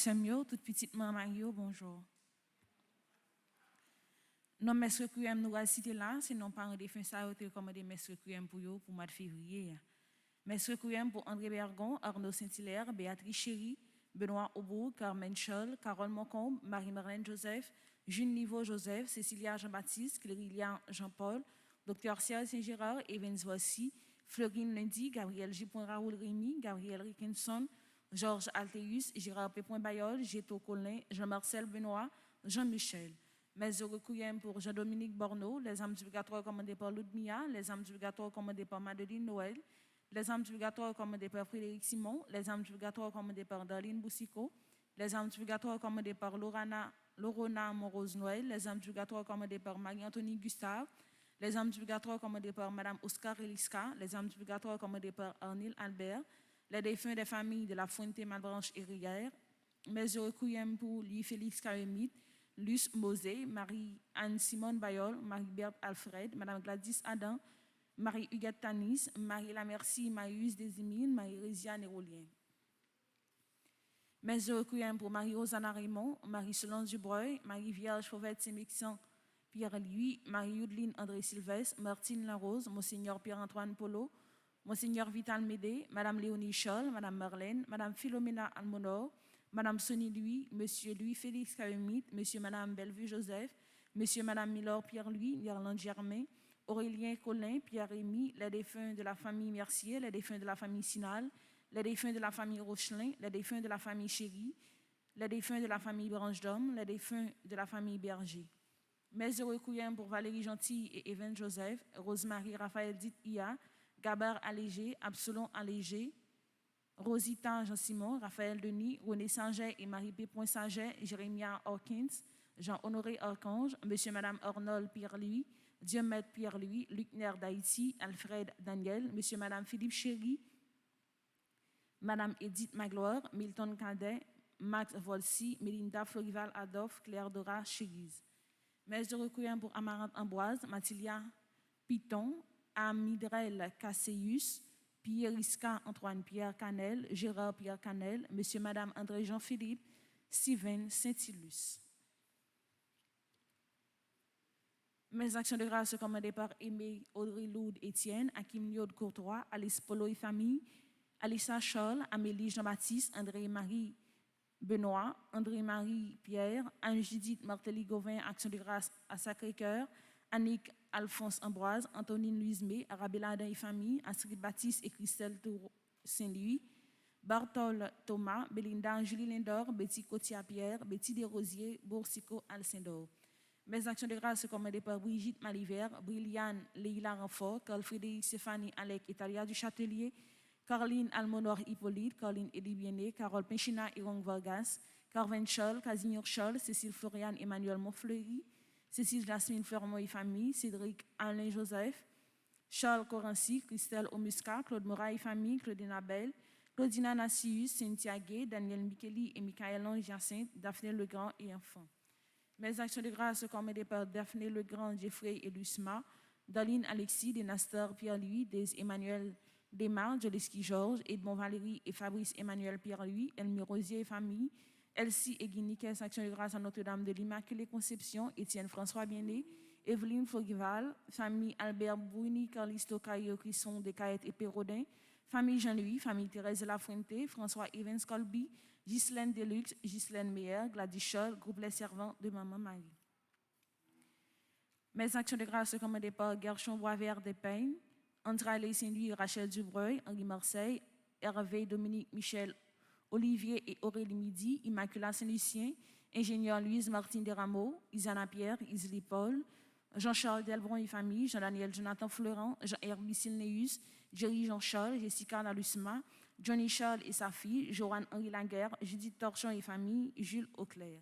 Samuel, toute petite maman Mario, bonjour. Non, mes requiem nous va citer là, c'est non pas un défunt ça a été commandé mes requiem pour le mois de février. Mes requiem pour André Bergon, Arnaud Saint-Hilaire, Béatrice Chéry, Benoît Aubourg, Carmen Scholl, Carole Moncombe, Marie-Marlène Joseph, Jules Niveau Joseph, Cécilia Jean-Baptiste, Clérilien Jean-Paul, Dr. Serge Saint-Gérard, Evans Voici, Florine Lundi, Gabriel J. Raoul Rémy, Gabriel Rickinson, Georges Altéus, Gérard P. Bayol, Géto Collin, Jean-Marcel Benoît, Jean-Michel. Mes requiem pour Jean-Dominique Borneau, les âmes purgatoires commandées par Ludmilla, les âmes purgatoires commandées par Madeline Noël, les âmes purgatoires commandées par Frédéric Simon, les âmes purgatoires commandées par Darlene Boussico, les âmes purgatoires commandées par Lorona Morose Noël, les âmes purgatoires commandées par Marie-Antonie Gustave, les âmes purgatoires commandées par Madame Oscar Eliska, les âmes purgatoires commandées par Arnil Albert, les défunts des familles de la Fuente Malbranche et Rivière, mes requiem pour Louis Félix Carémite, Luce Mosé, Marie-Anne Simone Bayol, Marie-Berthe Alfred, Madame Gladys Adam, Marie-Huguette Tanis, Marie-Lamercie Marius Desimine, Marie-Résia Nérolien. Mes requiem pour Marie-Rosanna Raymond, Marie-Solange Dubreuil, Marie-Vierge Fauvette Saint-Mexan, Pierre-Louis, Marie-Yudeline André Sylvestre, Martine Larose, Monseigneur Pierre-Antoine Polo, Monseigneur Vital Médé, Madame Léonie Scholl, Madame Marlène, Madame Philomena Almonor, Madame Sonny Louis, Monsieur Louis Félix Carémite, Monsieur Madame Bellevue Joseph, Monsieur Madame Milor Pierre-Louis, Yerland Germain, Aurélien Collin, Pierre-Rémy, les défunts de la famille Mercier, les défunts de la famille Sinal, les défunts de la famille Rochelin, les défunts de la famille Chéry, les défunts de la famille Branche d'Homme, les défunts de la famille Berger. Mes requiem pour Valérie Gentil et Evan Joseph, Rosemary Raphaël Dit Ia, Gabard Allégé, Absolon Allégé, Rosita Jean-Simon, Raphaël Denis, René Sanger et Marie-P. Sanger, Jérémia Hawkins, Jean-Honoré Archange, Monsieur et Madame Arnold Pierre-Louis, Diomède Pierre-Louis, Luc Nair d'Haïti, Alfred Daniel, Monsieur et Madame Philippe Chéry, Madame Edith Magloire, Milton Cadet, Max Volsi, Mélinda Florival Adolphe, Claire Dora Chérise. Mes requiem pour Amarante Ambroise, Mathilia Piton, Amidrel Casséus, Pierre-Isca Antoine Pierre Canel, Gérard Pierre Canel, Monsieur Madame André Jean-Philippe, Steven Saint-Ilus. Mes actions de grâce sont commandées par Aimé Audrey Loud Étienne, Hakim Niod Courtois, Alice Polo et famille, Alissa Scholl, Amélie Jean-Baptiste, André-Marie Benoît, André-Marie Pierre, Anne-Judith Martelly-Gauvin, Action de grâce à Sacré-Cœur, Annick Alphonse Ambroise, Antonine Louise May, Arabella Adam et famille, Astrid Baptiste et Christelle Saint-Louis, Bartol Thomas, Belinda Julie Lindor, Betty Cotia-Pierre, Betty Desrosiers, Boursico Alcindor. Mes actions de grâce sont commandées par Brigitte Maliver, Briliane Leila Renfort, Carl Frédéric Stéphanie Alec Italia du Châtelier, Caroline Almonor Hippolyte, Caroline Edibiené, Carole Pinchina Irong Vargas, Carven Scholl, Casimir Scholl, Cécile Floriane Emmanuel Montfleury, Cécile Jasmine Fermo et famille, Cédric Alain Joseph, Charles Corancy, Christelle Omusca, Claude Morat et famille, Claudine Abel, Claudina Nassius, Cynthia Gay, Daniel Micheli et Michael Ange Jacinthe, Daphné Legrand et enfants. Mes actions de grâce sont commandées par Daphné Legrand, Jeffrey et Lucma, Daline Alexis, Denastor Pierre-Louis, Des Emmanuel Desmar, Joleski Georges, Edmond Valérie et Fabrice Emmanuel Pierre-Louis, Elmire Rosier et famille, Elsie et Guiniquet, Action de grâce à Notre-Dame de l'Immaculée Conception, Étienne François Biené, Evelyne Fogival, famille Albert Bruni, Carlisto Caillot, Crisson, Descaillettes et Pérodin, Famille Jean-Louis, famille Thérèse de la Fuente, François Evans Colby, Ghislaine Deluxe, Ghislaine Meyer, Gladys Scholl, groupe Les Servants de Maman Marie. Mes actions de grâce commandées par Gershon Boisvert Despeignes, André Saint-Louis, Rachel Dubreuil, Henri Marseille, Hervé Dominique Michel, Olivier et Aurélie Midi, Immaculat Saint-Lucien, ingénieur Louise Martine Desrameaux, Isana Pierre, Isli Paul, Jean-Charles Delbron et famille, Jean-Daniel Jonathan Florent, Jean-Hervé Silneus, Jerry Jean-Charles, Jessica Lalusma, Johnny Charles et sa fille, Joanne Henri Laguerre, Judith Torchon et famille, Jules Auclair.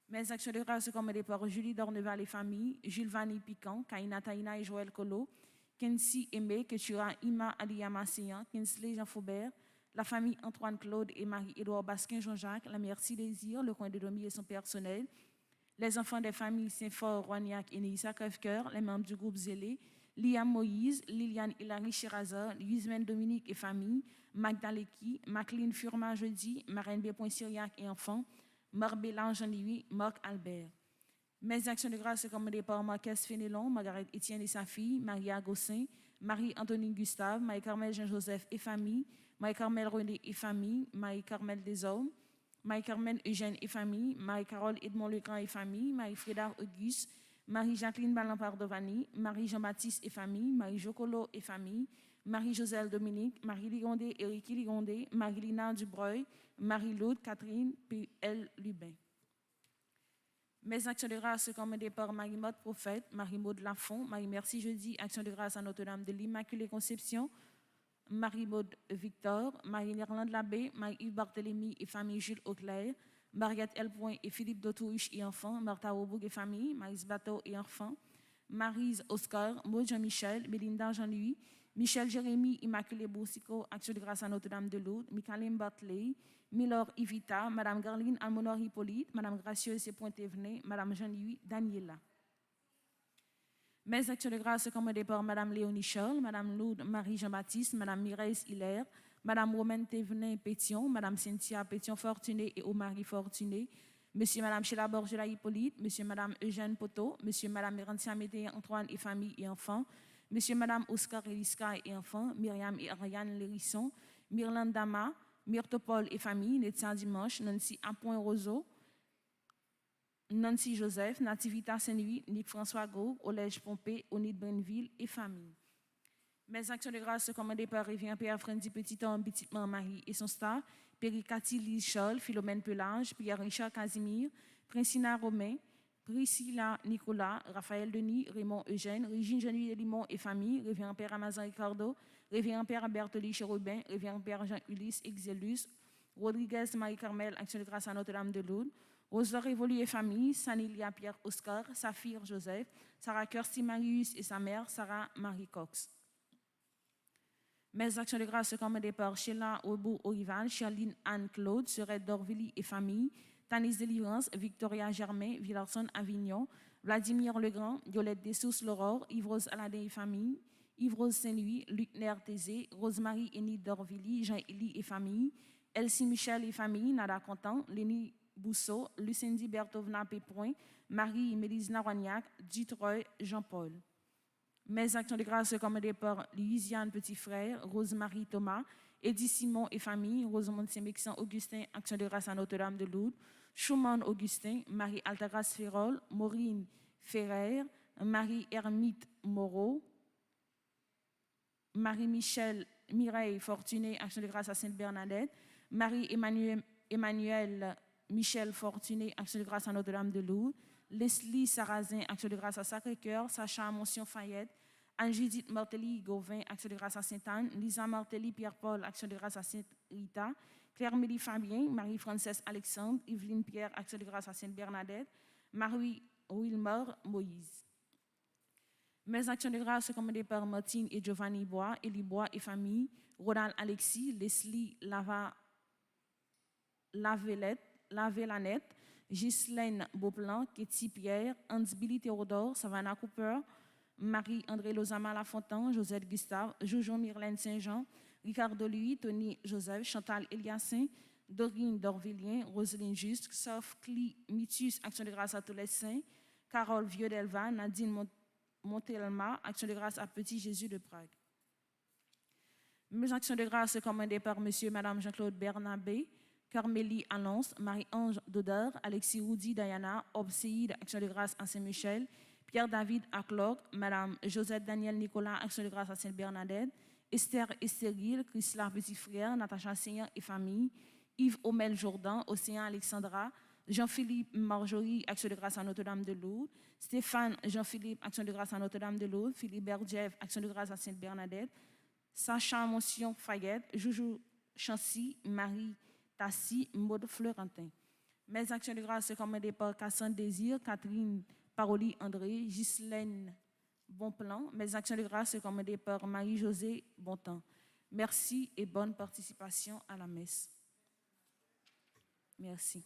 Mes actions de grâce commandées par Julie Dorneval et famille, Jules Vanny Piquant, Kaina Taina et Joël Colo, Kensi Aimé, Ketura Ima Aliyama Seyan, Kinsley Jean Faubert, la famille Antoine Claude et Marie-Édouard Basquin Jean-Jacques, la Merci Désir, le coin de Domi et son personnel, les enfants des familles Saint-Fort, Roignac et Nissa Crèvecoeur, les membres du groupe Zélé, Liam Moïse, Liliane Hilary Chiraza, Yusmen Dominique et famille, Magdaleki, Maclean Furma Jeudi, Marine B. Syriac et enfants, Marc Bélan Jean-Louis, Marc Albert. Mes actions de grâce commandées par Marquès Fénélon, Margaret Étienne et sa fille, Maria Gossin, Marie-Antonine Gustave, Marie-Carmel Jean-Joseph et famille, Marie-Carmel René et famille, Marie-Carmel Desormes, Marie-Carmen Eugène et famille, Marie-Carole Edmond Legrand et famille, Marie-Frédard Auguste, Marie-Jacqueline Balampard-Dovani, Marie-Jean-Baptiste et famille, Marie-Jocolo et famille, Marie-Joselle Dominique, Marie-Ligondé et Ricky Ligondé, Marie-Lina Dubreuil, Marie-Laude Catherine, P.L. Lubin. Mes actions de grâce commandées par Marie-Maude Prophète, Marie-Maude Lafont, Marie-Merci Jeudi, Action de grâce à Notre-Dame de l'Immaculée Conception, Marie-Maude Victor, Marie-Nérlande Labbé, Marie-Yves Barthélemy et famille Jules Auclair, Mariette Elpoint et Philippe Dotouche et enfants, Martha Aubourg et famille, Marise Bateau et enfants, Marise Oscar, Maud Jean-Michel, Mélinda Jean-Louis, Michel Jérémy, Immaculée Boussico, Action de grâce à Notre-Dame de Lourdes, Michaeline Bartley, Milor Ivita, Madame Garline Almonor Hippolyte, Madame Gracieuse et Pointe-Venay, Madame Jean-Louis Daniela. Mes actions de grâce commandées par Madame Léonie Charles, Madame Lourdes Marie-Jean-Baptiste, Madame Mireille Hilaire, Madame Romaine Thévenin Pétion, Madame Cynthia Pétion-Fortuné et Omari Fortuné, Monsieur et Madame Sheila Borgela Hippolyte, Monsieur et Madame Eugène Poteau, Monsieur et Madame Mérantia Médé Antoine et famille et enfants, Monsieur et Madame Oscar Eliska et enfants, Myriam et Ariane Lérisson, Myrlande Dama, Myrtopole et famille, Netia Dimanche, Nancy Appoint Roseau, Nancy Joseph, Nativita Saint-Louis, Nick François Gros, Olège Pompé, Onide Brenville et famille. Mes actions de grâce commandées par Révérend Père Frendy Petit-Homme, Petit-Maman Marie et son staff, Péricati Lise Scholl, Philomène Pelage, Pierre-Richard Casimir, Princina Romain, Priscilla Nicolas, Raphaël Denis, Raymond Eugène, Régine Jean-Louis Limon et famille, Révérend Père Amazon Ricardo, Révérend Père Bertoli Chérubin, Révérend Père Jean-Ulysse Exelus, Rodriguez Marie-Carmel, Action de grâce à Notre-Dame de Lourdes, Roselor Évolué et famille, Sanilia Pierre Oscar, Saphir Joseph, Sarah Kirsty Marius et sa mère, Sarah Marie Cox. Mes actions de grâce commandées par Sheila Obo Orival, Charline Anne-Claude, Serette Dorvilly et famille, Tanis Délivrance, Victoria Germain, Villarson Avignon, Vladimir Legrand, Violette Dessous Laurore, Yves-Rose Aladin et famille, Yves-Rose Saint-Louis, Luc Ner-Tézé, Rosemary Enid Dorvilly, Jean-Élie et famille, Elsie Michel et famille, Nada Contant, Lénie Bousseau, Lucindy Bertovna Pépoint, Marie Mélise Narognac, Dutroy, Jean-Paul. Mes actions de grâce commandées par Louisiane Petit Frère, Rose-Marie Thomas, Eddie Simon et famille, Rosamond Saint-Mexan Augustin, Action de grâce à Notre-Dame de Lourdes, Schumann Augustin, Marie Altagrace Ferrol, Maureen Ferrer, Marie Hermite Moreau, Marie-Michel Mireille Fortuné, Action de grâce à Sainte-Bernadette, Marie-Emmanuel Michel Fortuné, Action de grâce à Notre-Dame de Lourdes, Leslie Sarrazin, Action de grâce à Sacré-Cœur, Sacha Monsion Fayette, Anne-Judith Martelly Gauvin, Action de grâce à Sainte-Anne, Lisa Martelly Pierre-Paul, Action de grâce à Sainte-Rita, Claire-Mélie Fabien, Marie-Frances Alexandre, Yveline Pierre, Action de grâce à Sainte-Bernadette, Marie Wilmer Moïse. Mes actions de grâce commandées par Martine et Giovanni Bois, Élie Bois et famille, Ronald Alexis, Leslie Lavelanette, Ghislaine Beauplan, Ketty Pierre, Hans-Billy Théodore, Savannah Cooper, Marie-André Lozama Lafontaine, Josette Gustave, Jojo Myrlène Saint-Jean, Ricardo Louis, Tony Joseph, Chantal Eliassin, Dorine Dorvilien, Roselyne Juste, Sophie Mitus, Action de grâce à tous les saints, Carole Vieux-Delva, Nadine Montelma, Action de grâce à Petit Jésus de Prague. Mes actions de grâce commandées par Monsieur et Madame Jean-Claude Bernabé, Carmélie Annonce, Marie-Ange Dodeur, Alexis Roudy, Diana, Obséide, Action de grâce à Saint-Michel, Pierre-David Acloc, Madame Josette Daniel Nicolas, Action de grâce à Sainte-Bernadette, Esther Estéril, Chrysla Petit Frère, Natacha Seigneur et famille, Yves Omel Jourdan, Océan Alexandra, Jean-Philippe Marjorie, Action de grâce à Notre-Dame de Lourdes, Stéphane Jean-Philippe, Action de grâce à Notre-Dame de Lourdes, Philippe Berdjev, Action de grâce à Sainte-Bernadette, Sacha Motion Fayette, Joujou Chancy, Marie Tassi, Maud Fleurentin. Mes actions de grâce sont commandées par Cassandre Désir, Catherine Paroli André, Ghislaine Bonplan. Mes actions de grâce sont commandées par Marie-Josée Bontemps. Merci et bonne participation à la messe. Merci.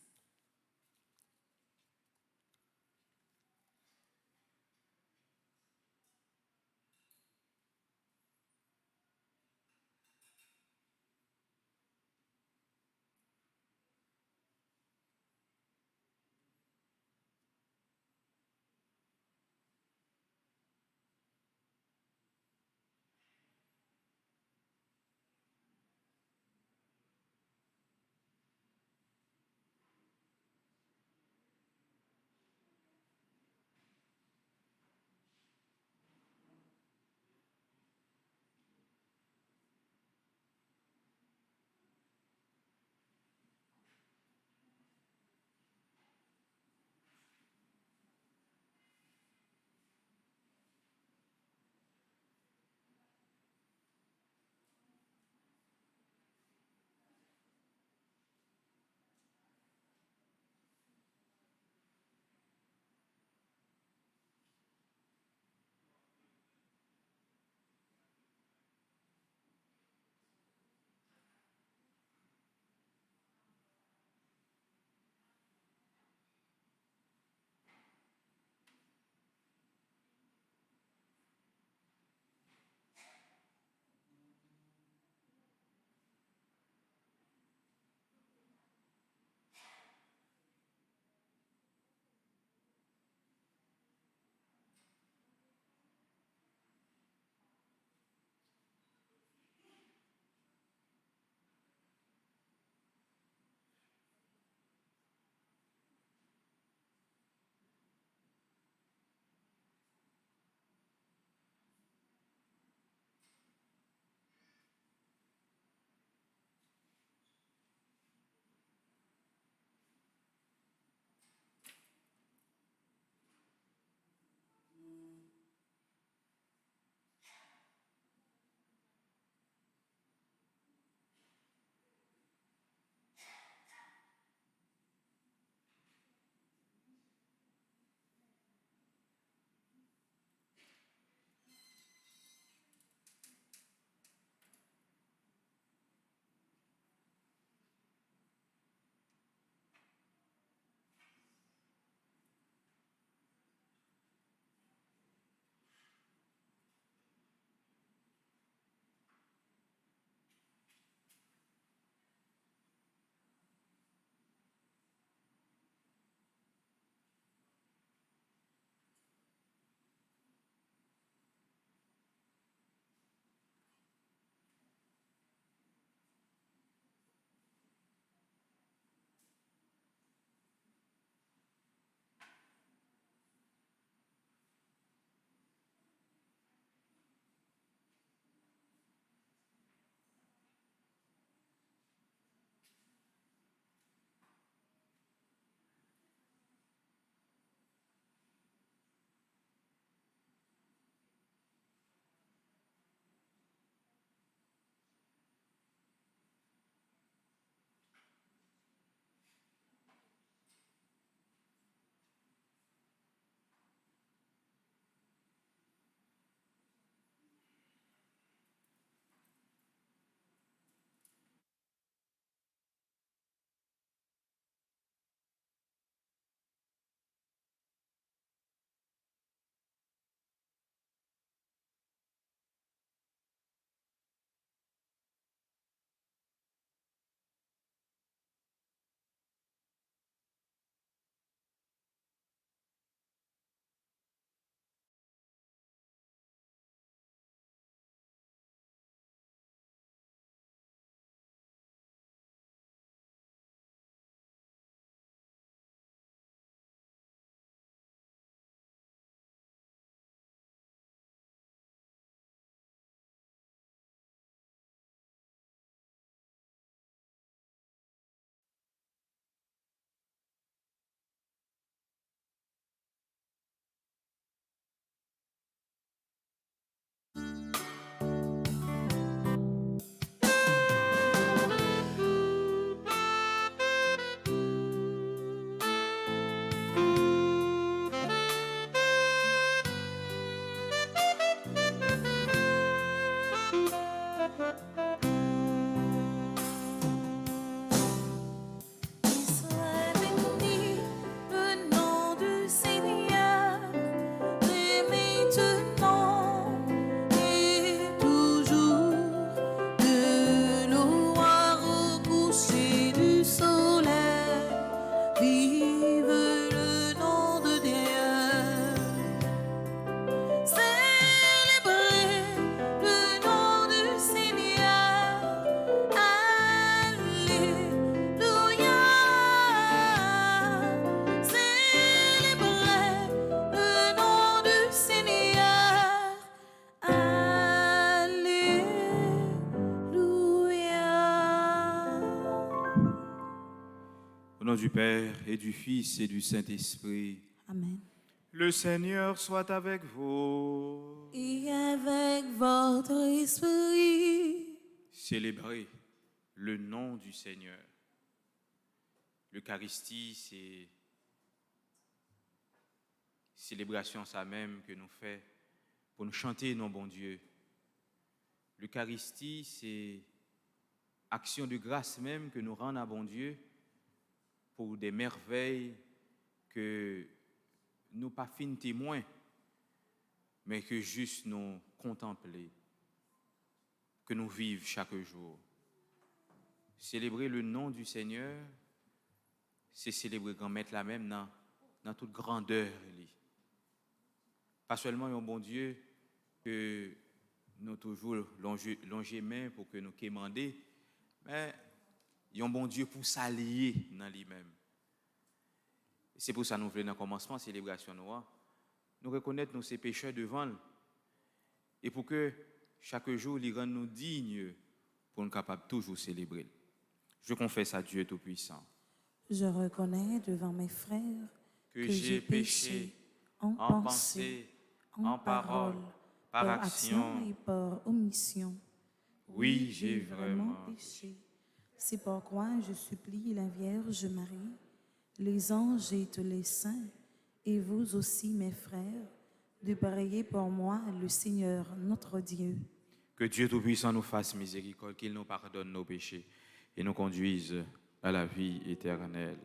nom du Père et du Fils et du Saint-Esprit. Amen. Le Seigneur soit avec vous. Et avec votre esprit. Célébrez le nom du Seigneur. L'Eucharistie, c'est célébration ça même que nous faisons pour nous chanter nos bons Dieu. L'Eucharistie, c'est action de grâce même que nous rendons à bon Dieu pour des merveilles que nous pas fin témoins, mais que juste nous contempler, que nous vivons chaque jour. Célébrer le nom du Seigneur, c'est célébrer grand maître la même dans toute grandeur. Pas seulement un bon Dieu que nous toujours longer main pour que nous quémander, mais un bon Dieu pour s'allier dans lui-même. C'est pour ça que nous voulons dans le commencement de la célébration nous reconnaître nos pécheurs devant lui. Et pour que chaque jour, il rende nous dignes pour nous capables toujours célébrer. Je confesse à Dieu Tout-Puissant. Je reconnais devant mes frères Que j'ai péché en pensée, en parole, par action et par omission. Oui, j'ai vraiment péché. C'est pourquoi je supplie la Vierge Marie, les anges et tous les saints, et vous aussi, mes frères, de prier pour moi, le Seigneur, notre Dieu. Que Dieu Tout-Puissant nous fasse miséricorde, qu'il nous pardonne nos péchés et nous conduise à la vie éternelle.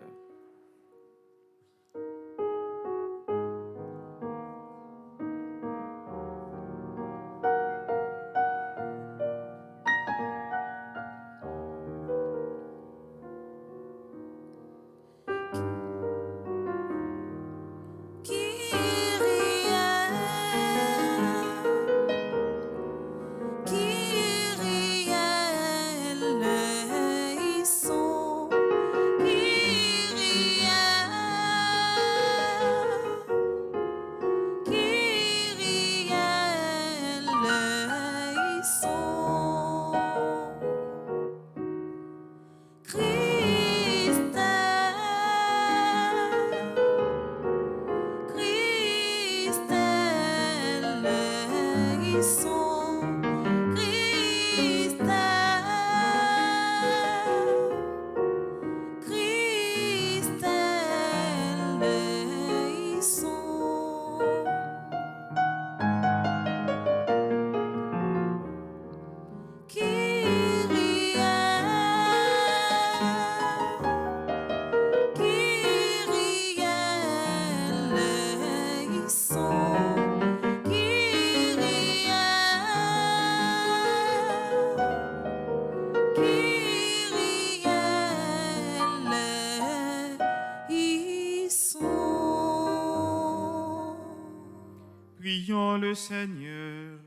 Prions le Seigneur.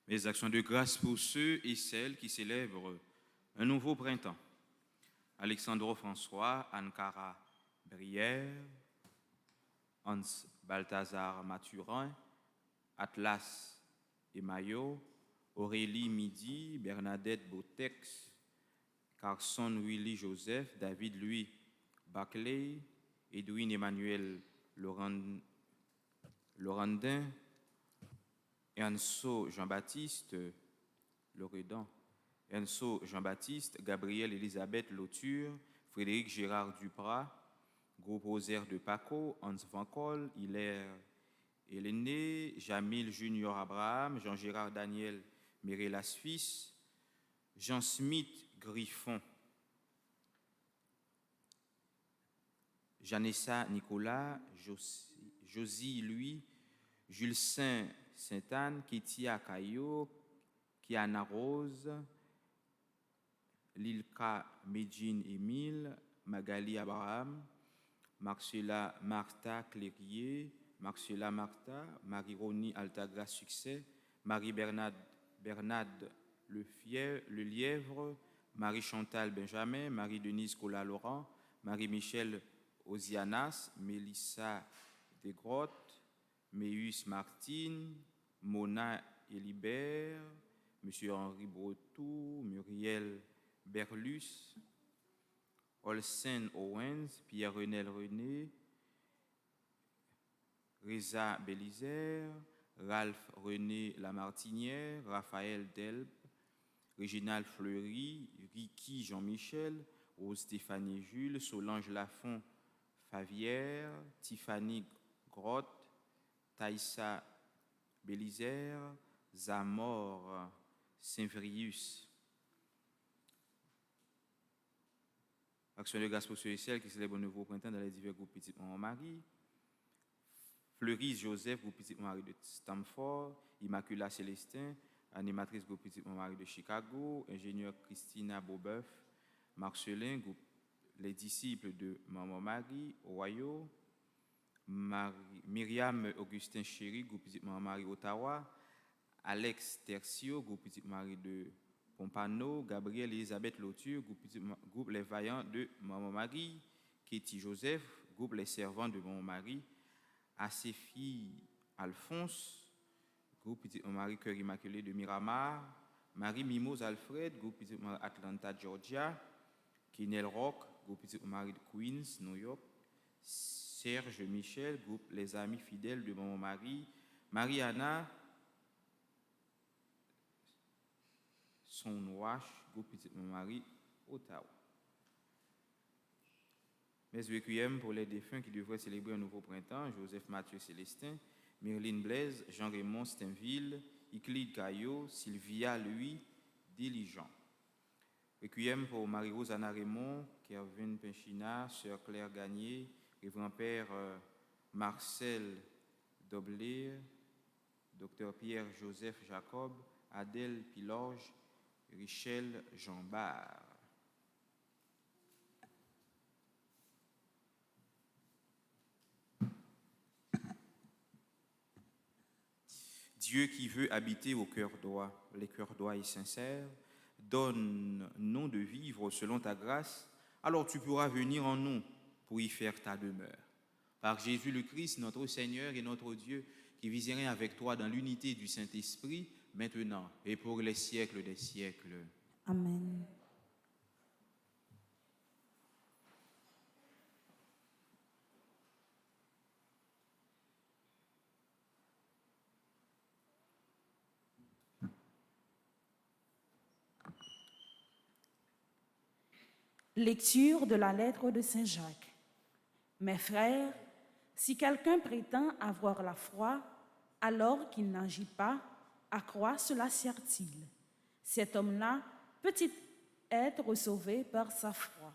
Mes actions de grâce pour ceux et celles qui célèbrent un nouveau printemps. Alexandre François, Ankara Brière, Hans Balthazar Mathurin, Atlas Emayo, Aurélie Midi, Bernadette Botex, Carson Willy Joseph, David Louis Baclay, Edwin Emmanuel Laurendin, Enso Jean-Baptiste Loredan, Enso Jean-Baptiste, Gabriel Elisabeth Lauture, Frédéric Gérard Duprat, Groupe Rosaire de Paco, Hans Van Col, Hilaire Héléné, Jamil Junior Abraham, Jean-Gérard Daniel Mirela Suisse, Jean Smith Griffon, Janessa Nicolas, Josie Louis, Jules Sainte-Anne, Kétia Caillot, Kiana Rose, Lilka Medjine Émile, Magali Abraham, Marcella Martha Clérier, Marcella Martha, Marie-Roni Altagra Succès, Marie-Bernade Le Lièvre, Marie-Chantal Benjamin, Marie-Denise Cola-Laurent, Marie-Michel Osianas, Mélissa Desgrottes, Méus Martine, Mona Elibert, M. Henri Bretou, Muriel Berlus, Olsen Owens, Pierre-Renel René, Reza Bélizer, Ralph René Lamartinière, Raphaël Delpe, Réginald Fleury, Ricky Jean-Michel, Rose Stéphanie Jules, Solange Lafont Favière, Tiffany Grotte, Taïssa Bélizer, Zamor Saint-Vrius. Action de grâce pour ceux et celles qui célèbrent un nouveau printemps dans les divers groupes Petit Maman-Marie. Fleury Joseph, groupe Petit Marie de Stamford. Immacula Célestin, animatrice groupe Petit Marie de Chicago. Ingénieur Christina Beaubeuf. Marcelin, groupe Les Disciples de Maman Marie, Ohio. Myriam Augustin Chéry, groupe Petit Maman Marie, Ottawa. Alex Tercio, groupe Petit Marie de Pompano. Gabriel Elisabeth Lauture, groupe Les Vaillants de Maman Marie. Katie Joseph, groupe Les Servants de Maman Marie. Aséphie Alphonse, groupe Petit Marie Cœur Immaculé de Miramar. Marie Mimose Alfred, groupe Petit Marie Atlanta, Georgia. Kinel Rock, groupe Petit Marie de Queens, New York. Serge Michel, groupe Les Amis Fidèles de Maman Marie. Mariana Sonwash, groupe Petit Marie, Ottawa. Mes requiem pour les défunts qui devraient célébrer un nouveau printemps: Joseph Mathieu Célestin, Myrline Blaise, Jean-Raymond Stainville, Euclide Caillot, Sylvia Louis Diligent. Requiem pour Marie-Rose Anna Raymond, Kervin Pinchina, Sœur Claire Gagné, Révérend Père Marcel Doblé, Dr Pierre-Joseph Jacob, Adèle Pilorge, Richel Jambard. Dieu qui veut habiter au cœur droit, les cœurs droits et sincères, donne-nous de vivre selon ta grâce, alors tu pourras venir en nous pour y faire ta demeure. Par Jésus le Christ, notre Seigneur et notre Dieu, qui vit et règne avec toi dans l'unité du Saint-Esprit, maintenant et pour les siècles des siècles. Amen. Lecture de la lettre de Saint Jacques. Mes frères, si quelqu'un prétend avoir la foi, alors qu'il n'agit pas, à quoi cela sert-il? Cet homme-là peut-il être sauvé par sa foi?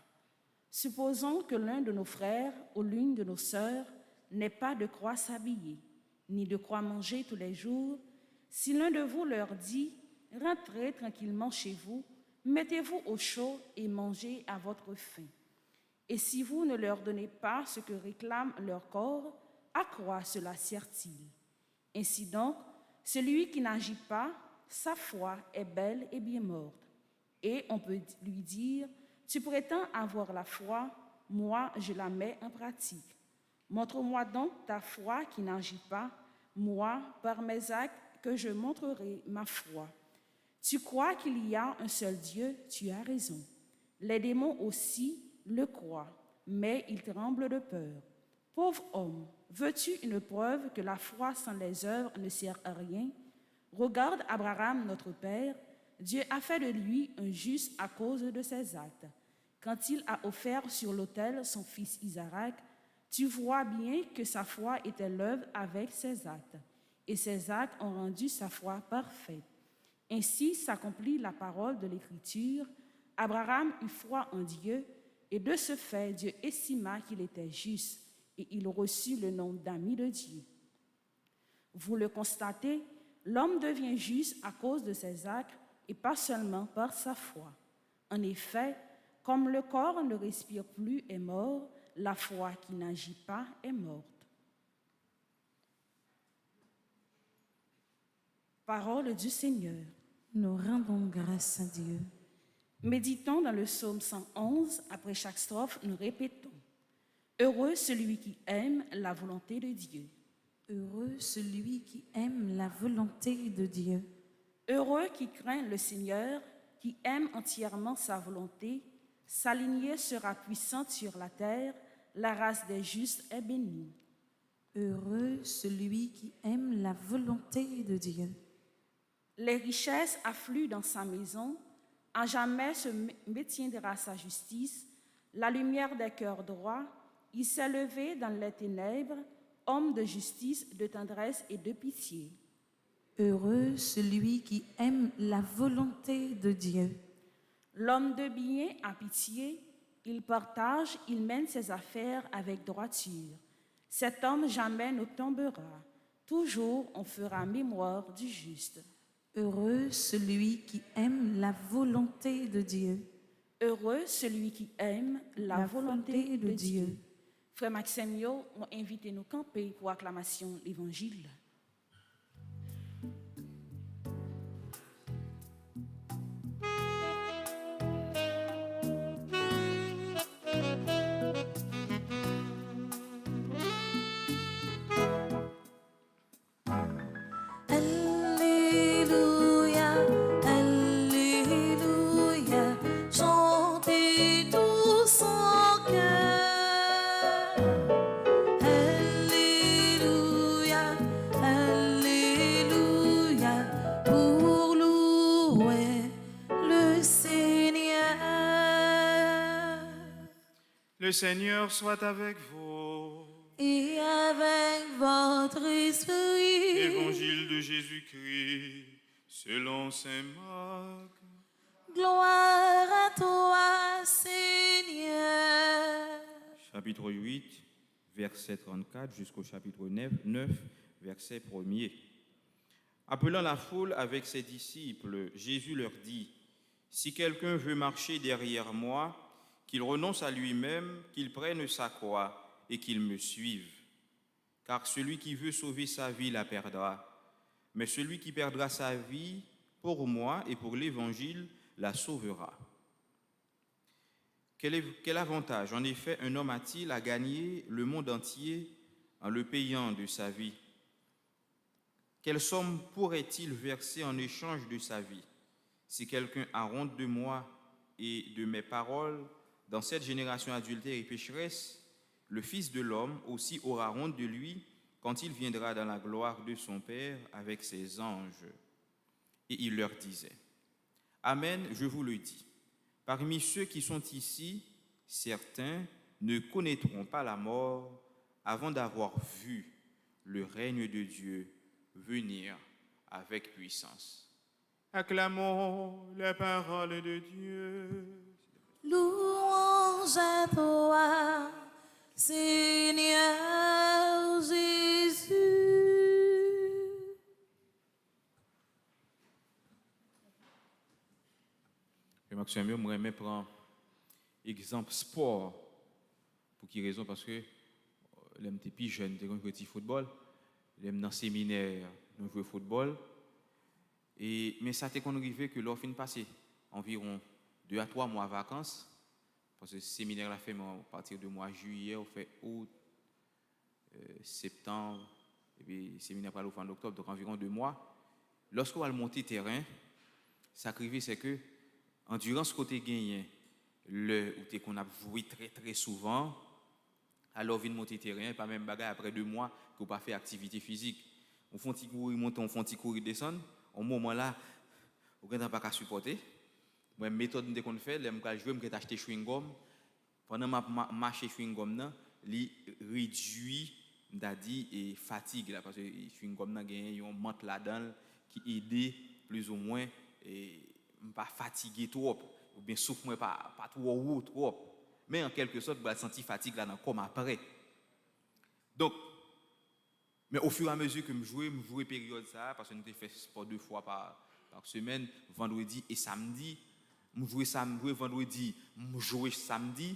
Supposons que l'un de nos frères ou l'une de nos sœurs n'ait pas de quoi s'habiller, ni de quoi manger tous les jours. Si l'un de vous leur dit « Rentrez tranquillement chez vous », mettez-vous au chaud et mangez à votre faim. Et si vous ne leur donnez pas ce que réclame leur corps, à quoi cela sert-il? Ainsi donc, celui qui n'agit pas, sa foi est belle et bien morte. Et on peut lui dire, tu prétends avoir la foi, moi je la mets en pratique. Montre-moi donc ta foi qui n'agit pas, moi, par mes actes, que je montrerai ma foi. Tu crois qu'il y a un seul Dieu, tu as raison. Les démons aussi le croient, mais ils tremblent de peur. Pauvre homme, veux-tu une preuve que la foi sans les œuvres ne sert à rien? Regarde Abraham, notre père. Dieu a fait de lui un juste à cause de ses actes. Quand il a offert sur l'autel son fils Isaac, tu vois bien que sa foi était l'œuvre avec ses actes, et ses actes ont rendu sa foi parfaite. Ainsi s'accomplit la parole de l'Écriture. Abraham eut foi en Dieu, et de ce fait, Dieu estima qu'il était juste, et il reçut le nom d'ami de Dieu. Vous le constatez, l'homme devient juste à cause de ses actes, et pas seulement par sa foi. En effet, comme le corps ne respire plus est mort, la foi qui n'agit pas est morte. Parole du Seigneur. Nous rendons grâce à Dieu. Méditons dans le psaume 111. Après chaque strophe, nous répétons. Heureux celui qui aime la volonté de Dieu. Heureux celui qui aime la volonté de Dieu. Heureux qui craint le Seigneur, qui aime entièrement sa volonté. Sa lignée sera puissante sur la terre, la race des justes est bénie. Heureux celui qui aime la volonté de Dieu. Les richesses affluent dans sa maison, à jamais se maintiendra sa justice, la lumière des cœurs droits, il s'est levé dans les ténèbres, homme de justice, de tendresse et de pitié. Heureux celui qui aime la volonté de Dieu. L'homme de bien a pitié, il partage, il mène ses affaires avec droiture. Cet homme jamais ne tombera, toujours on fera mémoire du juste. Heureux celui qui aime la volonté de Dieu. Heureux celui qui aime la volonté de Dieu. Frère Maxime Yo ont invité nous camper pour acclamation l'évangile. Alléluia, Alléluia, chantez tous en cœur. Alléluia, Alléluia, pour louer le Seigneur. Le Seigneur soit avec vous. Et avec votre esprit. Évangile de Jésus-Christ selon saint Marc. Gloire à toi, Seigneur. Chapitre 8, verset 34 jusqu'au chapitre 9, verset 1er. Appelant la foule avec ses disciples, Jésus leur dit, « Si quelqu'un veut marcher derrière moi, qu'il renonce à lui-même, qu'il prenne sa croix et qu'il me suive. Car celui qui veut sauver sa vie la perdra, mais celui qui perdra sa vie pour moi et pour l'Évangile la sauvera. Quel avantage, en effet, un homme a-t-il à gagner le monde entier en le payant de sa vie? Quelle somme pourrait-il verser en échange de sa vie? Si quelqu'un a honte de moi et de mes paroles, dans cette génération adultère et pécheresse, le Fils de l'homme aussi aura honte de lui quand il viendra dans la gloire de son Père avec ses anges. Et il leur disait, Amen, je vous le dis, parmi ceux qui sont ici, certains ne connaîtront pas la mort avant d'avoir vu le règne de Dieu venir avec puissance. Acclamons la parole de Dieu. Louange à toi, Seigneur Jésus. Maxime, je me prendre exemple sport. Pour quelle raison? Parce que l'aime t'es plus jeune, t'es comme petit football. L'aime dans le séminaire, nous jouons au football. Mais ça t'est qu'on arrivé que l'offre est passé environ 2 à 3 mois de vacances. Parce que le séminaire l'a fait à partir du mois juillet, on fait août, septembre, et puis le séminaire va en octobre, donc environ 2 mois. Lorsqu'on va monter terrain, ça arrive, c'est que endurance côté gagné, le où qu'on a joué très très souvent, alors vient monter terrain, pas même bagarre après 2 mois qu'on pas fait activité physique. On fait un petit courir monter, on fait un petit courir descendre. Au moment là, on ne pas qu'à supporter. Moi méthode dès qu'on fait, l'aime quand jouer, me acheter chewing gum. Pendant ma marcher chewing gum là, li réduit d'adi et fatigue là parce que chewing gum là gagne un menthe là-dedans qui aide plus ou moins et pas fatigué trop ou bien souffle moi pas trop mais en quelque sorte va sentir fatigue là dans comme après. Donc mais au fur et à mesure que me jouer période ça parce que nous fait sport 2 fois par semaine, vendredi et samedi, me jouer vendredi, me jouer samedi,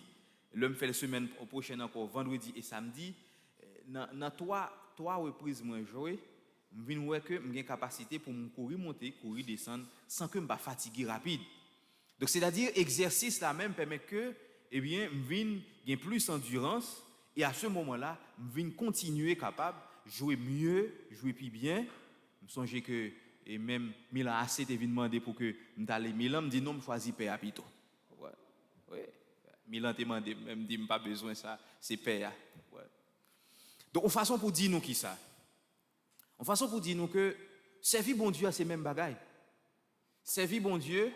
l'homme fait la semaine prochaine encore vendredi et samedi. Dans 3 reprises moi jouer, je viens voir que j'ai capacité pour me courir monter, courir descendre sans que me pas fatiguer rapide. Donc c'est-à-dire exercice là même permet que je viens gagner plus d'endurance et à ce moment-là, je viens continuer capable jouer mieux, jouer plus bien. Je songe que et même Milan assez t'est demandé pour que m'aller Milan me dit non, me choisis paix plutôt. Ouais. Milan te demandé, même dit pas besoin ça, c'est père. Ouais. Donc, en façon pour dire nous qui ça? En façon pour dire nous que servir bon Dieu à ces mêmes bagailles. Servir bon Dieu,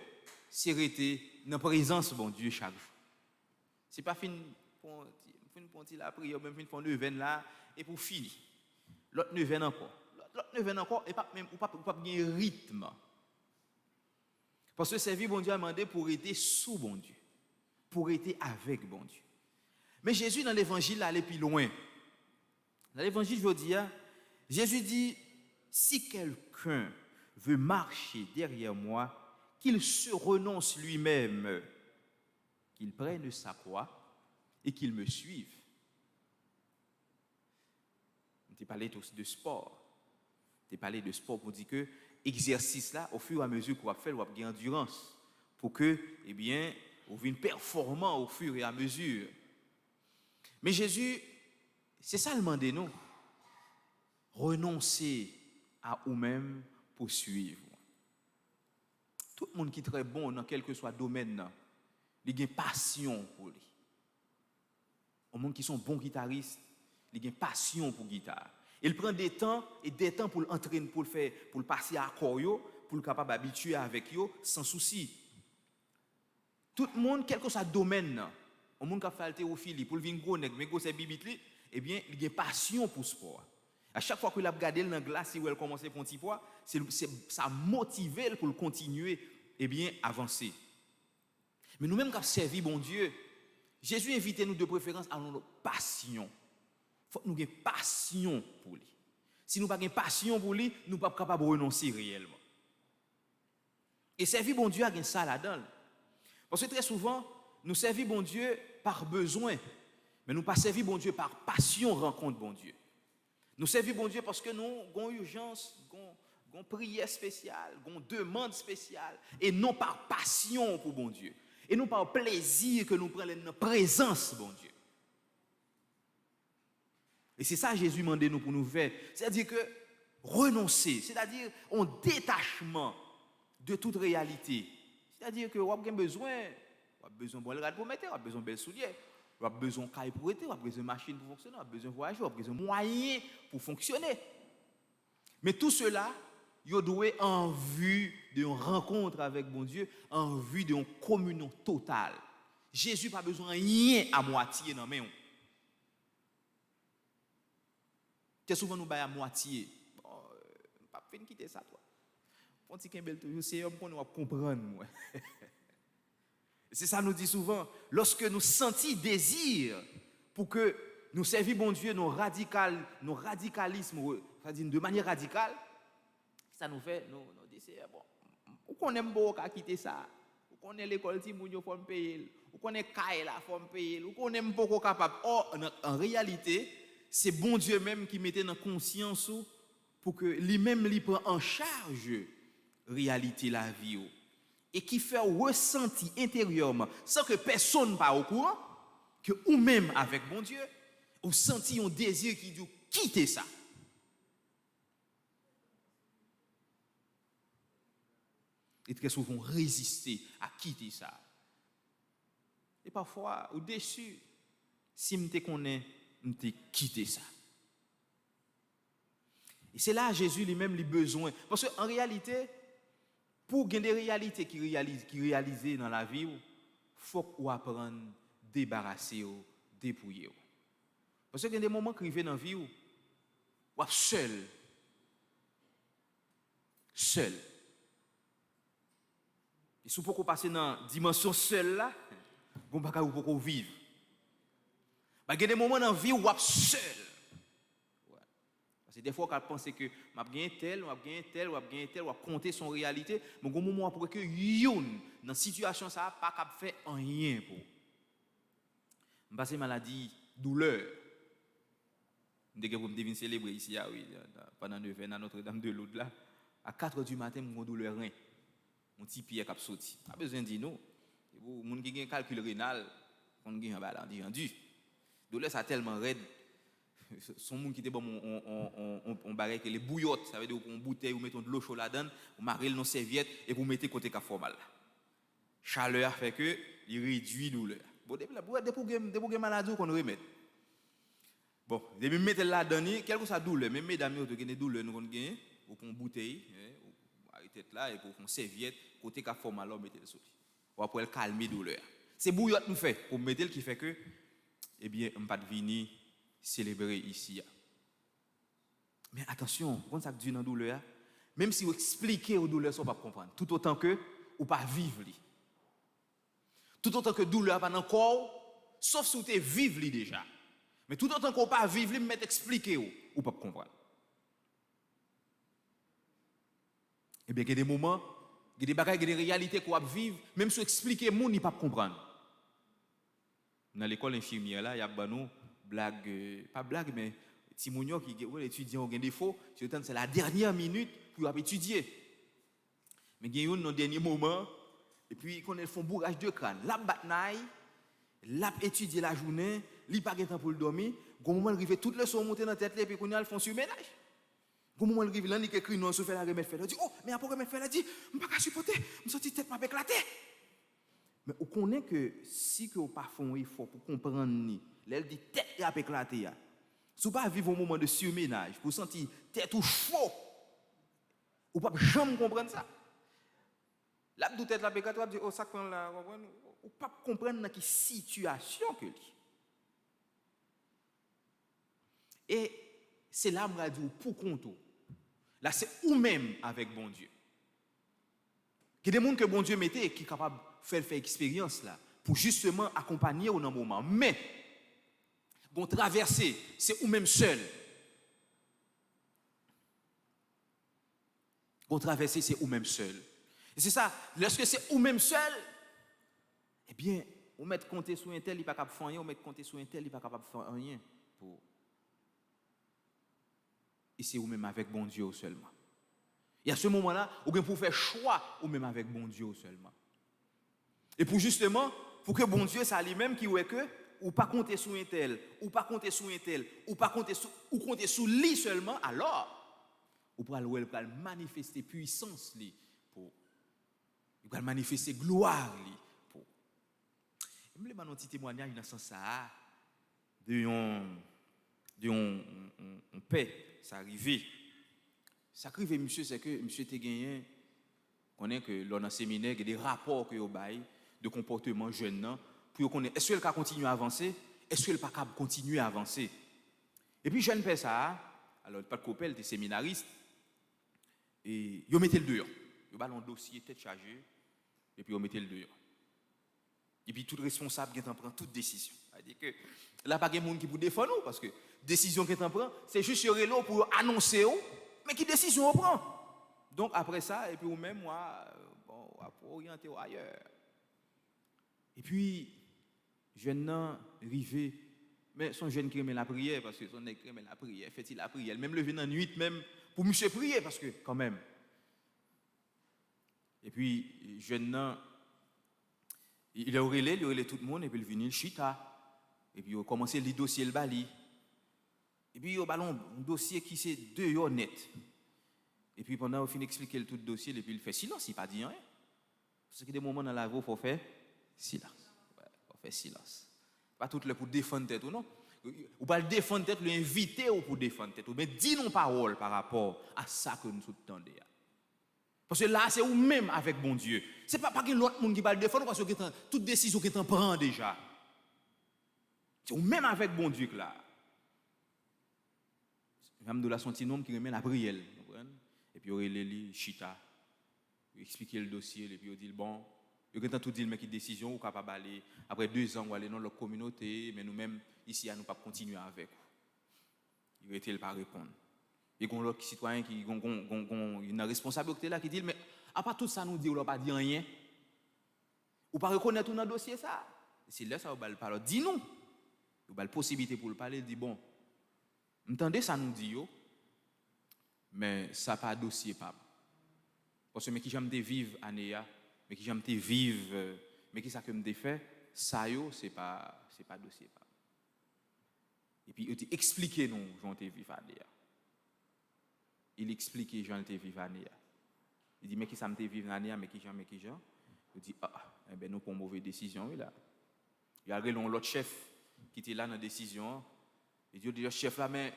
c'est rester dans la présence bon Dieu chaque jour. C'est pas fin pour la prière, même fin pour neuvaine là, et pour finir. L'autre neuvaine encore. L'autre neuvaine encore, et pas même ou pas bien rythme. Parce que servir bon Dieu a demandé pour être sous bon Dieu, pour être avec bon Dieu. Mais Jésus dans l'évangile allait plus loin. Dans l'évangile, je veux dire, Jésus dit, si quelqu'un veut marcher derrière moi, qu'il se renonce lui-même, qu'il prenne sa croix et qu'il me suive. On parlé de sport. On parlé de sport pour dire que exercice là, au fur et à mesure qu'on va faire, on va gagner endurance pour que, eh bien, on vienne performant au fur et à mesure. Mais Jésus, c'est ça le demande nous. Renoncer à vous-même pour suivre. Tout le monde qui est très bon dans quel que soit le domaine, il a une passion pour lui. Les gens qui sont bons guitaristes, ils ont une passion pour la guitare. Il prend des temps pour l'entraîner, pour le faire, pour le passer à corps, pour le capable d'habituer avec eux sans souci. Tout le monde, quel que soit le domaine, les gens qui fait haltérophilie, pour le venir gros nèg, mais gros c'est bibitli, eh bien, il a une passion pour le sport. À chaque fois qu'il a regardé dans la glace, il commence à faire un petit poids, ça motive pour le continuer, eh bien, avancer. Mais nous-mêmes qui avons servi bon Dieu, Jésus invite nous de préférence à notre passion. Il faut que nous ayons passion pour lui. Si nous n'avons pas passion pour lui, nous ne sommes pas capables de renoncer réellement. Et servir bon Dieu a ça là-dedans. Parce que très souvent, nous servons bon Dieu par besoin, mais nous ne pas servir bon Dieu par passion rencontre bon Dieu. Nous servons bon Dieu parce que nous avons une urgence, une prière spéciale, une demande spéciale, et non par passion pour bon Dieu. Et non par plaisir que nous prenons notre présence, bon Dieu. Et c'est ça que Jésus demande nous pour nous faire. C'est-à-dire que renoncer, c'est-à-dire un détachement de toute réalité. C'est-à-dire que vous avez besoin de bon regard pour mettre, vous avez besoin de belles souliers, vous avez besoin de caille pour être, vous avez besoin de machine pour fonctionner, vous avez besoin de voyager, vous avez besoin de moyens pour fonctionner. Mais tout cela, vous doit en vue d'une rencontre avec bon Dieu, en vue d'une communion totale. Jésus n'a pas besoin de rien à moitié dans main. Très souvent nous baillons à moitié. Bon, pas fin quitter ça toi. Quand tu es toujours c'est homme qu'on va comprendre moi. C'est ça nous dit souvent, lorsque nous sentons désir pour que nous servions bon Dieu, nos radicalismes, c'est-à-dire de manière radicale, ça nous fait, nous disons, c'est bon, ou qu'on aime beaucoup à quitter ça, ou qu'on est l'école, il faut me payer, ou qu'on est caille là, il faut me payer, ou qu'on aime beaucoup capable. Or, en réalité, c'est bon Dieu même qui mettait dans conscience pour que lui-même lui prend en charge réalité la vie et qui fait ressentir intérieurement sans que personne pas au courant que ou même avec bon Dieu ou senti un désir qui dit quitter ça. Et très souvent résister à quitter ça. Et parfois ou déçu si me te connais me te quitter ça. Et c'est là Jésus lui-même les besoin parce qu'en réalité pour gagner des réalités qui réalisent dans la vie, il faut qu'on apprenne à débarrasser, dépouiller. Parce qu'il y a des moments qui arrivent dans la vie où on est seul. Seul. Et si vous pouvez passer dans la dimension seule là, vous ne pouvez pas vivre. Il y a des moments dans la vie où on est seul. C'est des fois qu'on pense que m'a gagné tel, on va compter son réalité, mais au moment où que youn dans situation ça pas capable faire rien pour. Passer maladie, douleur. Dès que vous me devez célébrer ici pendant 9 ans à Notre-Dame de Lourdes là, à 4h du matin mon douleur rein. Mon petit pied cap sorti. Pas besoin de dire non. Vous moun qui gagne calcul rénal, on gagne rendu. Douleur ça tellement raide. Son monde qui était bon on barre que les bouillottes, ça veut dire qu'on bouteille ou mettons de l'eau chaude là-dedans, on marrer dans serviette et vous mettez côté ka formal. Chaleur fait que il réduit douleur. Bon, depuis pour maladie qu'on remet. Bon, depuis mettre là-dedans, quelle que soit douleur, même mesdames, vous avez des douleurs, nous avons gagné, ou pour une bouteille, ou arrêter là, et pour une serviette, côté qu'a forme alors, mettez le sauté. Ou après, calmer la douleur. C'est bouillotte nous fait, pour mettre le qui fait que, eh bien, on ne pas venir célébrer ici. Mais attention, quand ça dit dans la douleur, même si vous expliquez aux douleurs, on ne va pas comprendre. Tout autant que, ou pas vivre. Tout autant que douleur pas dans le corps, sauf si vous êtes vivre déjà. Mais tout autant qu'on pas vivre, me mettre expliquer ou pas comprendre. Eh bien, il y a des moments, il y a des bagages, il y a des réalités qu'on va vivre, même si vous expliquez, mon n'y pas comprendre. Dans l'école infirmière là, il y a des blagues, pas blagues, mais Timounio qui est étudiant qui a des défauts, c'est la dernière minute pour étudier. Mais il y a un dernier moment, et puis quand ils font bourrage de crâne, la bataille, la étudier la journée, li pas de temps pour le dormir, au moment arrivé toute le son monter dans tête et puis qu'on a font surménage. Au moment arrivé là, il écrit non se fait la remettre faire. Dit oh, mais après remettre faire là dit, on pas supporter, me sorti tête m'a éclaté. Mais on connaît que si que pas font effort pour comprendre ni, elle dit tête a éclaté ya. Si pas vivre un moment de surménage pour sentir tête ou chaud, ou pas jamais comprendre ça. Là d'où tête la éclaté, on dit oh ça prend là, ou pas comprendre dans quelle situation que li. Et c'est là que je dis pour compte. Là c'est ou même avec bon Dieu. Il y a des gens que bon Dieu mettait qui sont capables de faire expérience là pour justement accompagner au moment. Mais bon traverser, c'est ou même seul. Bon traverser, c'est ou même seul. Et c'est ça, lorsque c'est ou même seul, eh bien, on met compter sur un tel, il n'est pas capable de faire rien, on met compter sur un tel, il n'est pas capable de faire rien. Et c'est ou même avec bon Dieu seulement. Et à ce moment-là, ou bien pour faire choix ou même avec bon Dieu seulement. Et pour justement, pour que bon Dieu, ça lui-même qui est que, ou pas compter sur un tel, ou pas compter sur un tel, ou pas compter sur, ou compter sur lui seulement, alors, ou pour manifester puissance lui, pour, il va manifester gloire lui, pour. Je me demande un petit témoignage dans ce sens ça, de un paix, ça arrivé. Ça arrivé, monsieur, c'est que monsieur te gagné, connaît que dans le séminaire, il y a des rapports que vous avez de comportement jeune, pour connaître est-ce qu'elle va continuer à avancer, est-ce qu'elle va pas continuer à avancer. Et puis jeune père ça, alors pas de copel, des séminaristes, et ils mettaient le dehors. Ils ont un dossier tête chargée, et puis ils mettaient le dehors. Et puis tout responsable qui prend toute décision. C'est-à-dire que là, pas de monde qui peut défendre nous, parce que décision qui prend, c'est juste là pour annoncer, mais qui décision on prend. Donc après ça, et puis ou même moi, bon, on va orienter ailleurs. Et puis, jeune nan rivé, mais son jeune qui aime la prière, parce que son nègre aime la prière, fait-il la prière, même levé dans la nuit, même pour monsieur prier, parce que quand même. Et puis, jeune nan, il a relé tout le monde, et puis il vient le chita. Et puis il a commencé le dossier le bali. Et puis il a un dossier qui c'est deux honnêtes. Et puis pendant qu'il expliquer tout le dossier, et puis il fait silence, il n'a pas dit rien. Parce que des moments dans la vie, il faut faire silence. Il faut faire silence. Pas tout le pour défendre tête ou non. Ou pas le défendre tête, l'inviter ou pour défendre tête. Mais dis nos paroles par rapport à ça que nous entendons. Parce que là, c'est ou même avec bon Dieu. Ce n'est pas que l'autre monde qui va le défendre, parce que toute décision qui t'en prend déjà. C'est ou même avec bon Dieu que là. Même de la senti homme qui remet la prière. Et puis il a chita. Il explique le dossier, et puis il dit bon, il a tout dit, mais qui décision, ou capable d'aller, après 2 ans, ou aller dans leur communauté, mais nous-mêmes, ici, à nous pas continuer avec. Il était pas répondre. Et il y a l'autre citoyen qui a une responsabilité là qui dit, mais à part tout ça, nous dit, on n'a pas dit rien. Ou pas reconnaître tout dans le dossier ça. C'est là ça, on va le parler. Dis-nous. On a la possibilité pour le parler, dit bon, entendez ça nous dit, mais ça pas dossier pas. Parce que mais qui j'aime te vivre anéa, mais qui j'aime te vivre, mais qui ça que me fait, ça yo c'est pas dossier pas. Et puis il te expliquer nous j'en te vivre anéa. Il explique j'en te vivre anéa. Il dit mais qui ça me te vivre anéa, mais qui j'aime. Il dit ah ben nous pour mauvaise décision là. Il y a l'autre chef qui était là dans la décision. Et Dieu dit, chef là, mais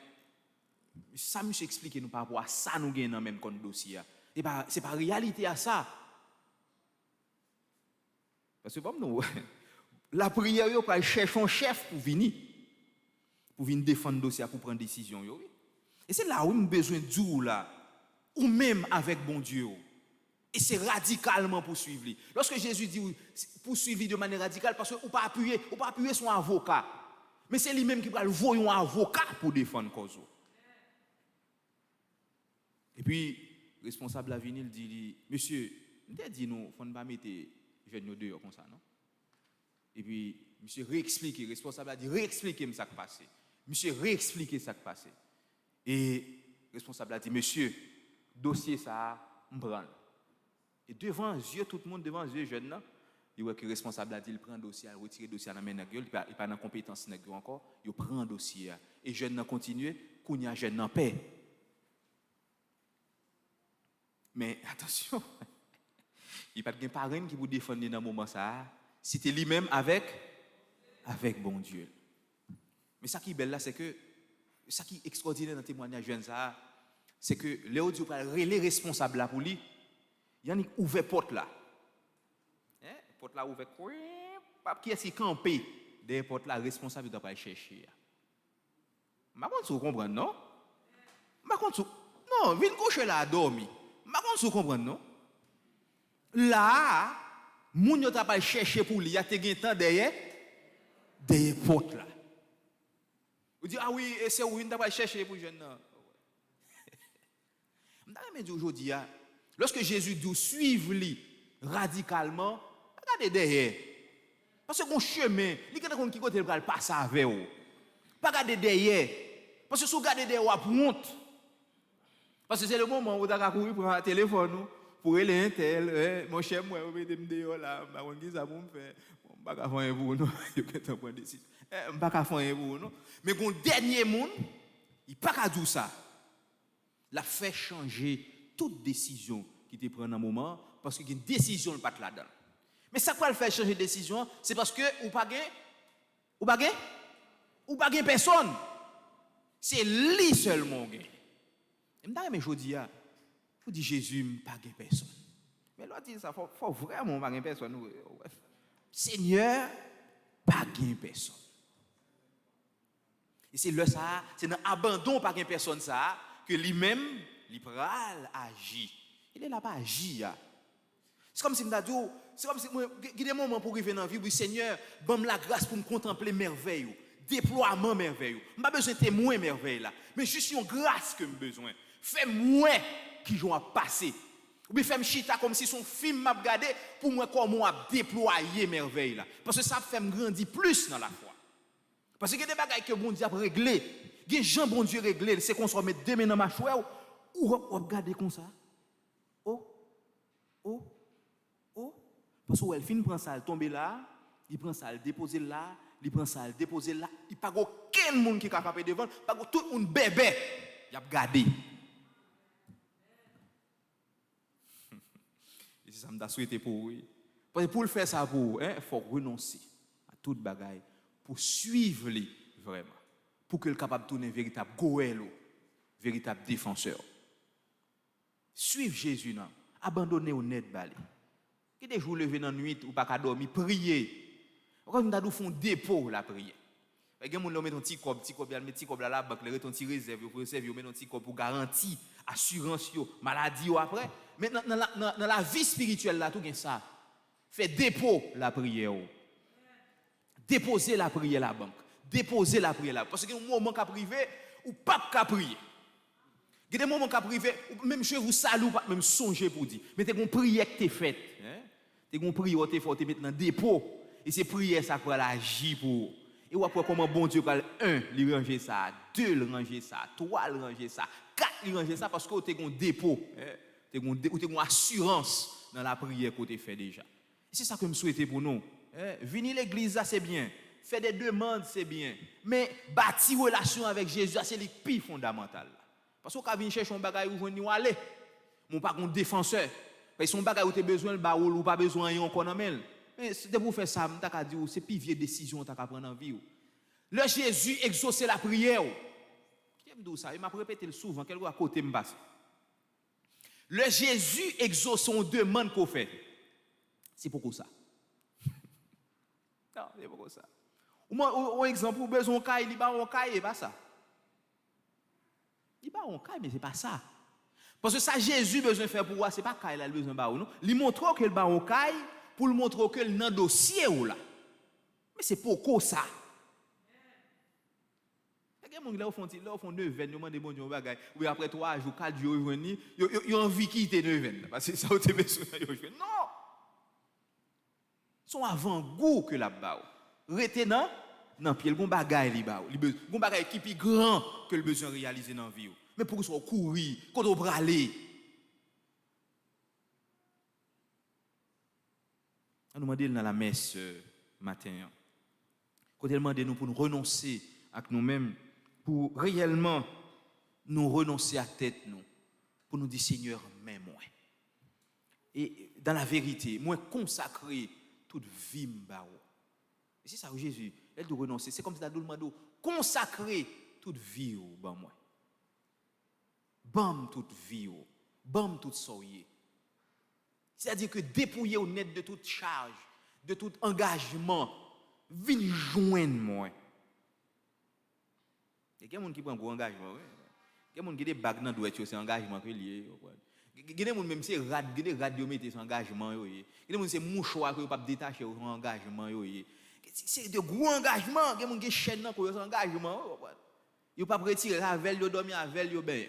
ça me explique nous par rapport à ça nous gagnons même comme dossier. Et c'est pas réalité à ça. Parce que comme nous, la prière, il faut chercher un chef pour venir défendre le dossier, pour prendre décision. Et c'est là où nous avons besoin de Dieu, là, ou même avec bon Dieu. Et c'est radicalement poursuivre. Lorsque Jésus dit poursuivre de manière radicale, parce qu'on ne peut pas appuyer son avocat. Mais c'est lui-même qui va le voir un avocat pour défendre cause. Et puis, le responsable à venir dit, monsieur, nous avons dit, nous, il ne faut pas mettre jeunes dehors comme ça, non? Et puis, monsieur réexplique, le responsable a dit, réexpliquez-moi ce qui s'est passé. Monsieur réexpliquez ce qui s'est passé. Et le responsable a dit, monsieur, dossier ça, on prend. Et devant les yeux, tout le monde devant les yeux jeunes, il voit que le responsable a dit, il prend le dossier, il retire le dossier dans la main de la gueule, il n'a pas de compétence encore, il prend le dossier. Et les jeunes continuent, qu'on y a jeunes en paix. Mais attention, il n'y a pas de parrain qui vous défendre dans ce moment ça. C'était lui-même avec bon Dieu. Mais ça qui est belle là, c'est que, ça qui est extraordinaire dans le témoignage jeune ça, c'est que Léo Dieu les responsables là pour lui, il y a une ouvert porte là. Porte là ouvert, qui est-ce qui campé des portes là, responsable doit pas chercher. Ma contre vous comprendre non? Ma contre non, viens coucher là à dormir. Ma contre vous comprendre non? Là, moun yo t'a pas chercher pour lui, il y a te gen temps derrière porte là. Vous dites ah oui, c'est oui, on t'a pas chercher pour jeune non. M'ta dit aujourd'hui lorsque Jésus dit suivre lui radicalement, regardez derrière. Parce que mon chemin, il y a quelqu'un qui côté le passer avec vous. Pas regarder derrière. Parce que si vous regardez derrière, vous honte. Parce que c'est le moment où vous avez couru pour un téléphone pour aller intel, mon cher moi, vous mettez me dehors là, bah on dit ça pour me faire, pas qu'à faire pour nous, je vais te prendre décision. Pas qu'à faire pour nous. Mais mon dernier monde, il pas qu'à dire ça. La fait changer toute décision qui te prend dans un moment parce qu'il y a une décision pas là-dedans. Mais ça quoi le faire changer de décision, c'est parce que ou pas personne. C'est lui seulement gain. Mais je dis vous dit Jésus pas gain personne. Mais l'autre dit ça faut vraiment pas gain personne. Seigneur pas gain personne. Et c'est là ça, c'est dans abandon pas gain personne ça que lui-même il pral agit. Il est là pas agir. C'est comme si me dit c'est comme si il y a des moments pour arriver dans la vie où Seigneur donne la grâce pour me contempler merveille, déploiement merveille. Je n'ai pas besoin de témoin merveille là, mais juste une grâce que j'ai besoin. Fais-moi qui j'en passer. Ou bien fais-moi chita comme si son film m'a regardé pour moi comment a déployer merveille là. Parce que ça fait me grandir plus dans la foi. Parce que il y a des bagages que bon Dieu a réglé. Il y a des gens bon Dieu réglé, c'est qu'on se met deux mains dans ma chouette ou regarder comme ça. Parce qu'elle fin prend ça, elle tombe là, il prend ça, elle dépose là, il prend ça, elle dépose là, il n'y a pas aucun monde qui est capable de devant, pas tout le monde bébé, il a gardé. Et c'est ça que je souhaité pour vous. Parce que pour le faire ça pour il faut renoncer à toute bagaille pour suivre lui vraiment, pour qu'il soit capable de tourner un véritable goélo, véritable défenseur. Suivre Jésus non, abandonner au net balé. Qui des jours lever dans la nuit ou pas qu'à dormir, prier. Quand nous avons fait un dépôt la prière. Il y a des gens qui mettent un petit cob, ils mettent un petit cob là, banque, ils mettent un petit réserve, ils mettent un petit cob pour garantir, assurance, maladie ou après. Mais dans la vie spirituelle là, tout est ça. Fait dépôt la prière. Déposer la prière à la banque. Déposer la prière là. Parce qu'il y a un moment qui privé ou pas qu'à prier. Il y a des moments qui privé, même je vous salue, pas même songer pour dire. Mais tu as une prière qui est faite. Tu as une prière qui est faite, tu mettre dans le dépôt. Et c'est prière ça pour agir pour. Et après comment bon Dieu parle 1, il ranger ça, 2, il ranger ça, 3, il ranger ça, 4, il ranger ça parce que tu as un dépôt. Tu as une assurance dans la prière que tu as fait déjà. Et c'est ça que je souhaite pour nous. Venir à l'église, c'est bien. Faire des demandes, c'est bien. Mais bâtir une relation avec Jésus, c'est le plus fondamental. Parce que quand vous cherchez un bagage où vous aller, mon pas un défenseur. Parce que son bagage où tu as besoin de baoul ou pas besoin de rien qu'on amène. Mais de vous faire ça, je dire c'est plus vieille décision que prendre dans la vie. Le Jésus exaucé la prière. J'aime dire ça, il m'a répété souvent, quel à côté me passe. Le Jésus exauce on demande qu'on fait. C'est pourquoi ça. Non, c'est pourquoi ça. Ou exemple, vous besoin de caille, il va en caille, pas ça. Il va en caille, mais c'est pas ça. Parce que ça, Jésus besoin de faire pour vous, ce n'est pas caille, il a besoin de faire non. Il montre que le va en caille pour le montrer que le dans dossier ou là. Mais c'est pourquoi ça. Il y a des gens qui font 9 veines, ils demandent bon Dieu bagay. Oui, après 3 jours, 4 jours, ils ont envie de quitter 9 veines. Parce que ça, vous avez besoin. Non! Son avant-goût que la bao. Retenant, non, puis il y a un bagay li bao. Il y a un bagay qui est plus grand que le besoin de réaliser dans la vie. Mais pour qu'on courir, qu'on doit aller. On nous demande dans la messe matin. Quand elle demande nous pour nous renoncer à nous-mêmes, pour réellement nous renoncer à tête nous, pour nous dire Seigneur, mais moi. Et dans la vérité, moi consacrer toute vie m'bao. Et c'est ça où Jésus, elle doit renoncer. C'est comme si elle demande consacrer toute vie ou ban moi. Bam toute vie ou, bam toute soyez. C'est-à-dire que dépouiller au net de toute charge, de tout engagement, vin joindre moi. Il y a des gens qui prennent un gros engagement. Il y a des gens qui ont des bagues dans le doigt, c'est un engagement que lié. Il y a des gens même c'est radio mettre son engagement. Il y a des gens c'est mouchoir que pas détacher son engagement. C'est de gros engagements. Il y a des gens qui chaîne dans son engagement. Il ne pas retirer la veille, il dormir la veille, ben.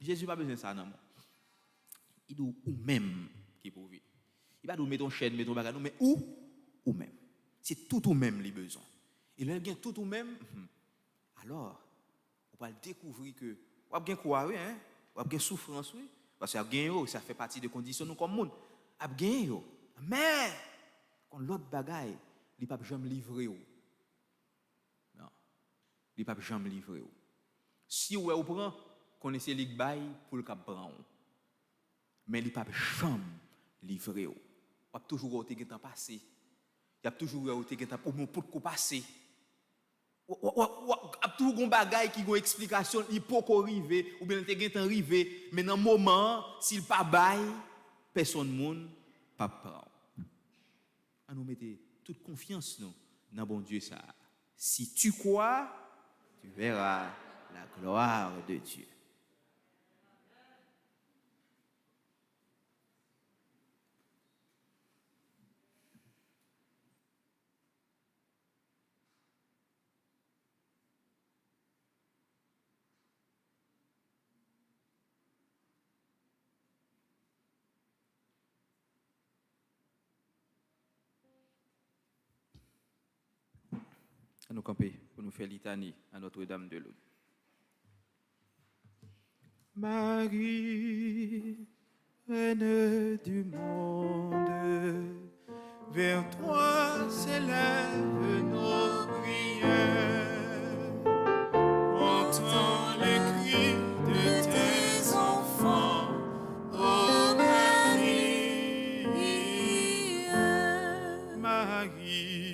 Jésus n'a pas besoin de ça non. Il dit ou même qui pour vivre. Il va nous mettre ton chaîne, mettre ton bagage, mais ou même. C'est tout ou même les besoins. Et là, il y a tout ou même. Alors, on va découvrir que on va bien quoi, oui, hein? On va bien souffrance, oui. Parce que ça fait partie des conditions nous comme monde. On va bien, mais quand l'autre bagaille, il ne peut jamais livrer. Non, il ne peut jamais livrer. Si vous prenez, connaissez les bail pour le cap prendre. Mais il ne peut jamais livrer. On va toujours avoir des temps passé. Il y a toujours avoir des temps pour passer. Tout un bagay qui a une explication, il peut arriver, ou bien il peut arriver, mais dans le moment, s'il ne pas bail, personne ne pas prendre. On nous mettez toute confiance dans bon Dieu ça. Si tu crois, tu verras la gloire de Dieu. À nous camper pour nous faire litanie à Notre-Dame de Lourdes. Marie, reine du monde, vers toi s'élèvent nos prières. Entends les cris de tes enfants, ô Marie, Marie.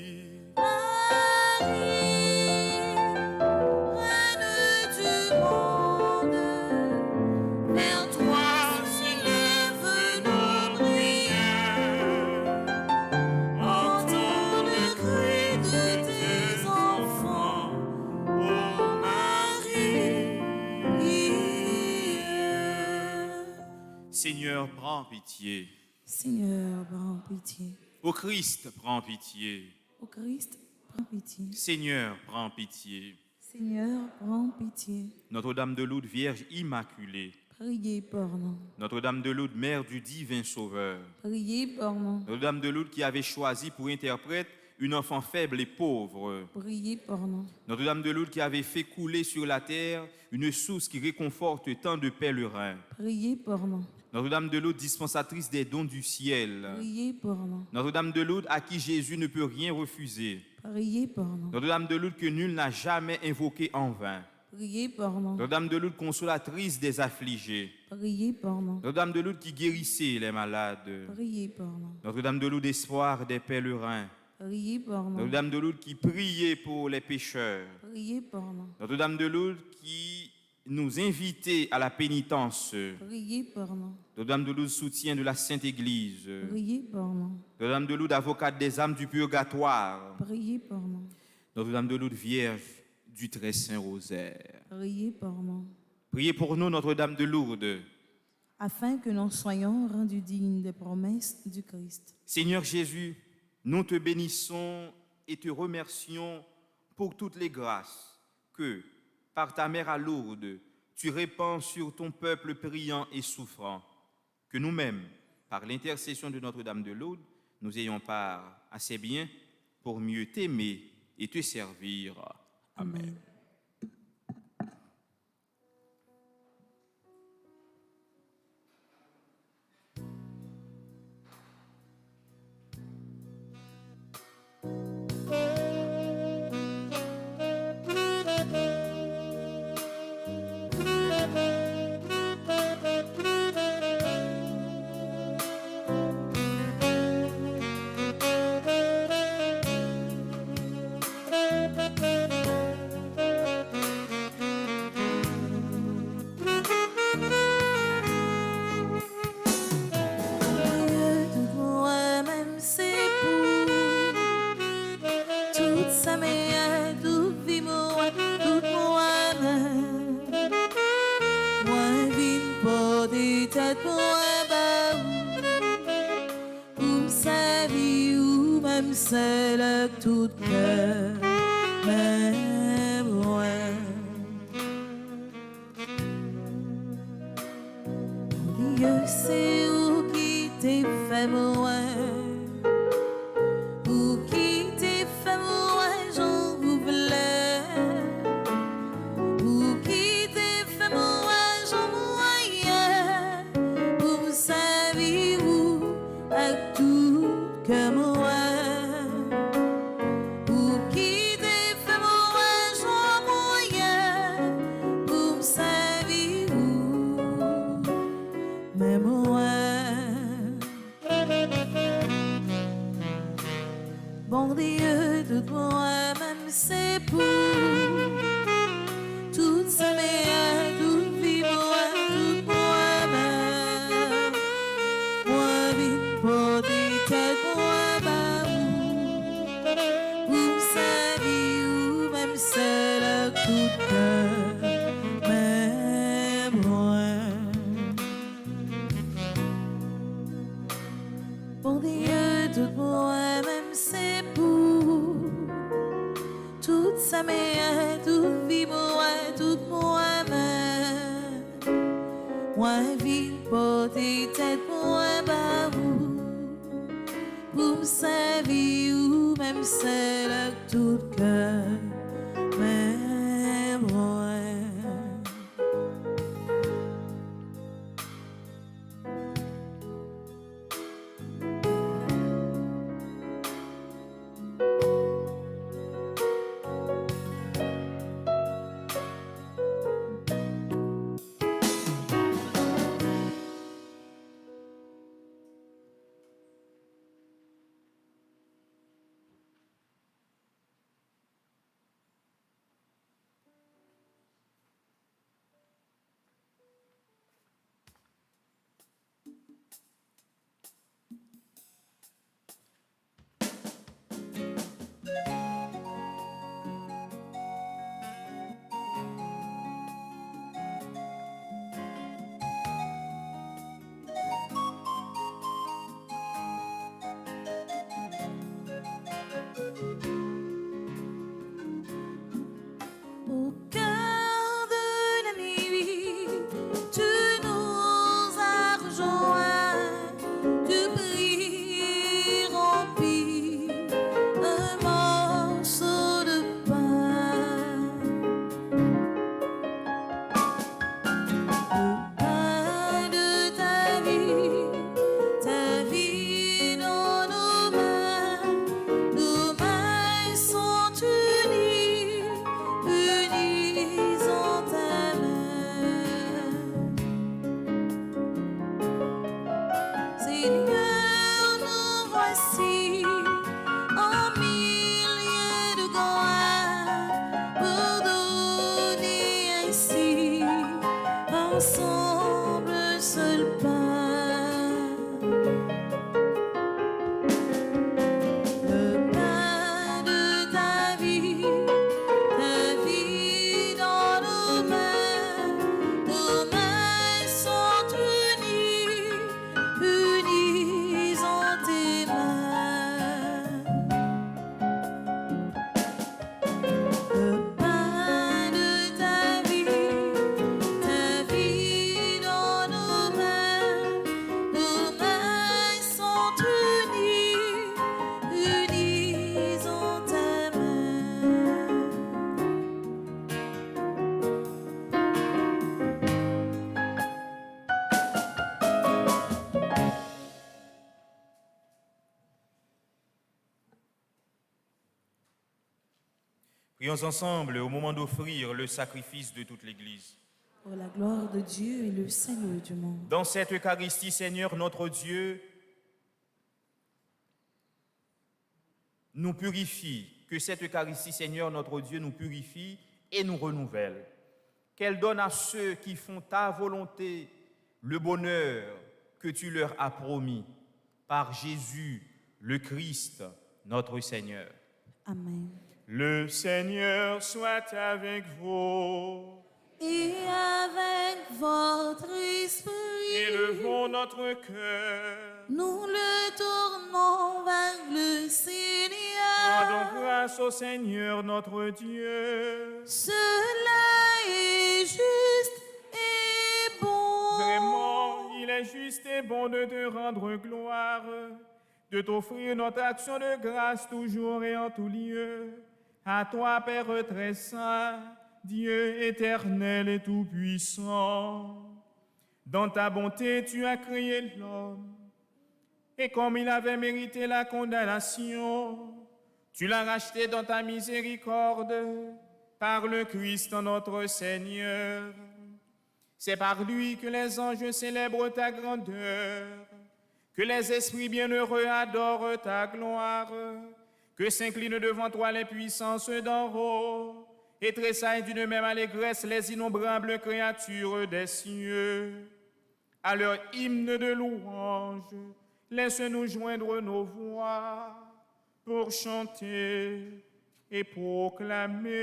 Seigneur, prends pitié. Seigneur, prends pitié. Ô Christ, prends pitié. Ô Christ, prends pitié. Seigneur, prends pitié. Seigneur, prends pitié. Notre-Dame de Lourdes, Vierge immaculée. Priez pour nous. Notre-Dame de Lourdes, Mère du divin Sauveur. Priez pour nous. Notre-Dame de Lourdes qui avait choisi pour interprète une enfant faible et pauvre. Priez pour nous. Notre-Dame de Lourdes qui avait fait couler sur la terre une source qui réconforte tant de pèlerins. Priez pour nous. Notre-Dame de Lourdes, dispensatrice des dons du ciel. Priez pour nous. Notre-Dame de Lourdes, à qui Jésus ne peut rien refuser. Priez pour nous. Notre-Dame de Lourdes, que nul n'a jamais invoquée en vain. Priez pour nous. Notre-Dame de Lourdes, consolatrice des affligés. Priez pour nous. Notre-Dame de Lourdes qui guérissait les malades. Priez pour nous. Notre-Dame de Lourdes, espoir des pèlerins. Priez pour nous. Notre-Dame de Lourdes qui priait pour les pécheurs. Priez pour nous. Notre-Dame de Lourdes qui nous invitait à la pénitence. Priez pour nous. Notre-Dame de Lourdes, soutien de la Sainte Église. Priez pour nous. Notre-Dame de Lourdes, avocate des âmes du purgatoire. Priez pour nous. Notre-Dame de Lourdes, Vierge du Très Saint Rosaire. Priez pour nous. Priez pour nous, Notre-Dame de Lourdes. Afin que nous soyons rendus dignes des promesses du Christ. Seigneur Jésus, nous te bénissons et te remercions pour toutes les grâces que, par ta mère à Lourdes, tu répands sur ton peuple priant et souffrant. Que nous-mêmes, par l'intercession de Notre-Dame de Lourdes, nous ayons part à ces biens pour mieux t'aimer et te servir. Amen. C'est le tout cœur, mais moi. Dieu sait où qui t'est fait moi, où qui t'est fait moi, j'en voulais, où qui t'est fait moi, j'en voyais, pour me servir où avec tout cœur moi. Bon Dieu, tout moi-même, c'est pour toute sa meilleure, toute vie, moi, toute moi-même. Moi, vite pour des têtes, moi, bah, pour sa vie, ou même c'est le tout cœur, même moi. Bon Dieu, tout moi-même, c'est pour toute sa meilleure, toute vie, moi, toute moi-même. Moi, vie, porter tête, moi, bah, pour sa vie, ou même celle tout cœur, même moi. Prions ensemble au moment d'offrir le sacrifice de toute l'Église. Pour la gloire de Dieu et le salut du monde. Dans cette Eucharistie, Seigneur notre Dieu, nous purifie, que cette Eucharistie, Seigneur notre Dieu, nous purifie et nous renouvelle. Qu'elle donne à ceux qui font ta volonté le bonheur que tu leur as promis par Jésus, le Christ, notre Seigneur. Amen. Le Seigneur soit avec vous. Et avec votre esprit, Élevons notre cœur. nous le tournons vers le Seigneur. Rendons grâce au Seigneur notre Dieu. Cela est juste et bon. Vraiment, il est juste et bon de te rendre gloire, de t'offrir notre action de grâce toujours et en tout lieu. À toi, Père très saint, Dieu éternel et tout-puissant. Dans ta bonté, tu as créé l'homme. Et comme il avait mérité la condamnation, tu l'as racheté dans ta miséricorde par le Christ notre Seigneur. C'est par lui que les anges célèbrent ta grandeur, que les esprits bienheureux adorent ta gloire, que s'inclinent devant toi les puissances d'en haut, et tressaillent d'une même allégresse les innombrables créatures des cieux. À leur hymne de louange, laisse-nous joindre nos voix pour chanter et proclamer.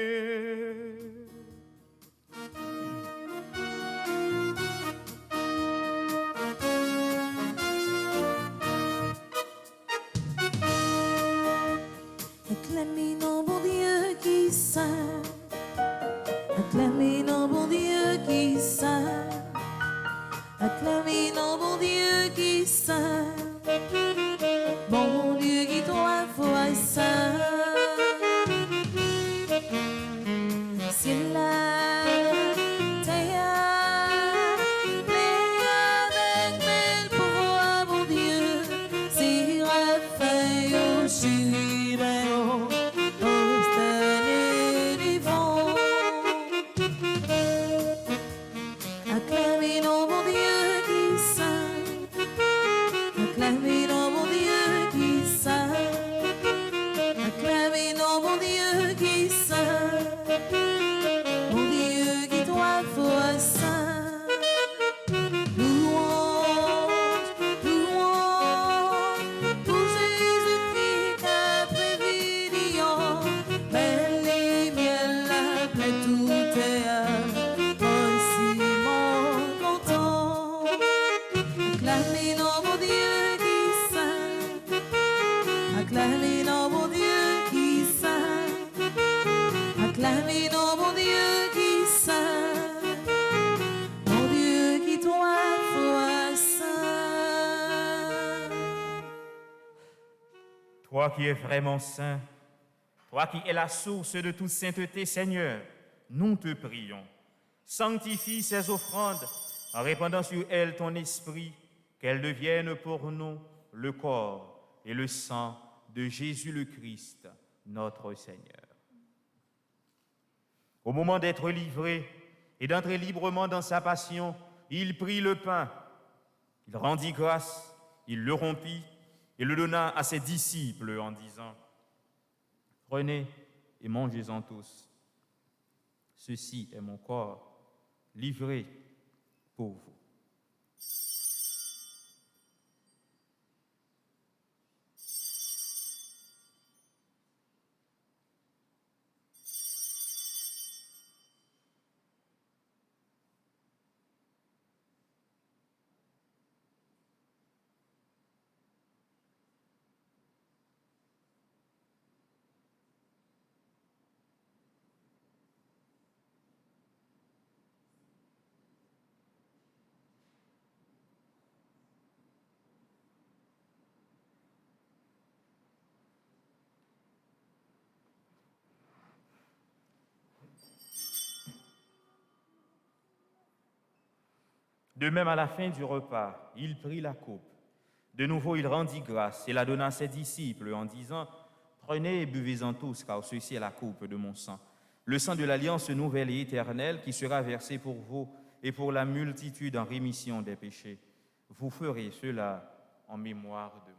Acclamez nos bon Dieu qui saint. Acclamez nos bon Dieu qui saint. Acclamez nos bon Dieu qui saint. Bon Dieu qui trois fois saint. C'est la terre pleine avec bel pouvoir, bon Dieu. C'est Raphaël au chérubin, au stade du vent. Acclamez nos bon Dieu qui saint. Acclamez nos bon Dieu qui saint. Acclamez nos bon Dieu qui saint. Mon Dieu qui trois fois saint. Louange, louange pour Jésus-Christ qu'a prévu Dion. Belle et miel la plaie toute terre. Aussi mon content. Acclamez nos bon Dieu qui saint. Acclamez nos bon Dieu qui saint. Acclamez nos bon Dieu qui saint. Mon Dieu qui trois fois saint. Toi qui es vraiment saint, toi qui es la source de toute sainteté, Seigneur, nous te prions. Sanctifie ces offrandes en répandant sur elles ton esprit, qu'elles deviennent pour nous le corps et le sang de Jésus le Christ, notre Seigneur. Au moment d'être livré et d'entrer librement dans sa passion, il prit le pain, il rendit grâce, il le rompit et le donna à ses disciples en disant : « Prenez et mangez-en tous. Ceci est mon corps livré pour vous. » De même, à la fin du repas, il prit la coupe. De nouveau, il rendit grâce et la donna à ses disciples en disant : « Prenez et buvez-en tous, car ceci est la coupe de mon sang, le sang de l'alliance nouvelle et éternelle qui sera versé pour vous et pour la multitude en rémission des péchés. Vous ferez cela en mémoire de moi.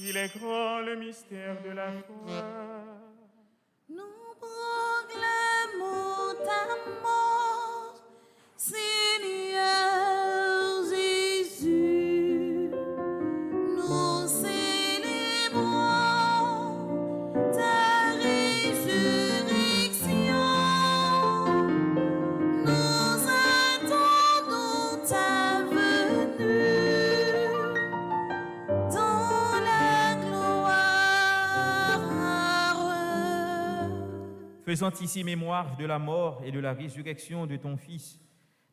Il est grand le mystère de la foi. Nous proclamons ta mort, Seigneur Jésus. Nous célébrons ta résurrection. Nous attendons ta venue dans la gloire. Faisant ici mémoire de la mort et de la résurrection de ton Fils,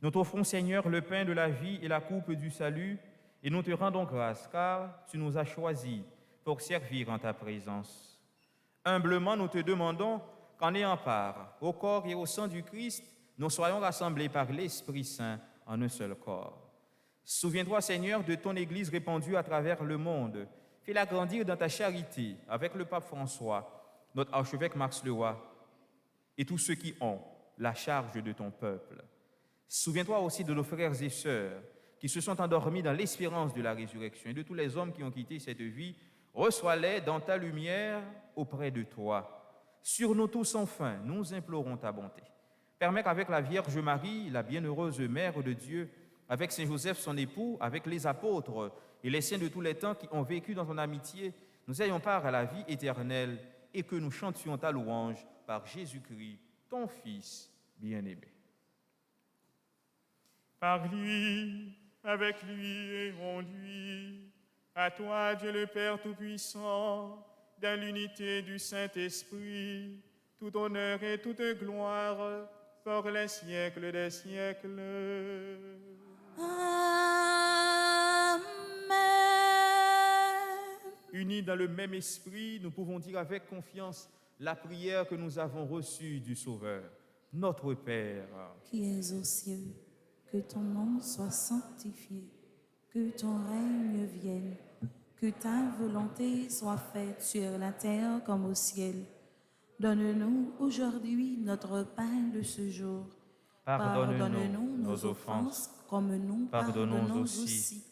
nous t'offrons, Seigneur, le pain de la vie et la coupe du salut, et nous te rendons grâce, car tu nous as choisis pour servir en ta présence. Humblement, nous te demandons qu'en ayant part au corps et au sang du Christ, nous soyons rassemblés par l'Esprit Saint en un seul corps. Souviens-toi, Seigneur, de ton Église répandue à travers le monde. Fais-la grandir dans ta charité avec le pape François, notre archevêque Max Leroy, et tous ceux qui ont la charge de ton peuple. Souviens-toi aussi de nos frères et sœurs qui se sont endormis dans l'espérance de la résurrection et de tous les hommes qui ont quitté cette vie. Reçois-les dans ta lumière auprès de toi. Sur nous tous, enfin, nous implorons ta bonté. Permets qu'avec la Vierge Marie, la bienheureuse Mère de Dieu, avec Saint Joseph, son époux, avec les apôtres et les saints de tous les temps qui ont vécu dans ton amitié, nous ayons part à la vie éternelle et que nous chantions ta louange par Jésus-Christ, ton Fils bien-aimé. Par lui, avec lui et en lui, à toi, Dieu le Père Tout-Puissant, dans l'unité du Saint-Esprit, tout honneur et toute gloire pour les siècles des siècles. Amen. Unis dans le même esprit, nous pouvons dire avec confiance la prière que nous avons reçue du Sauveur. Notre Père, Qui es aux cieux, que ton nom soit sanctifié, que ton règne vienne, que ta volonté soit faite sur la terre comme au ciel. Donne-nous aujourd'hui notre pain de ce jour. pardonne-nous nos offenses, comme nous pardonnons aussi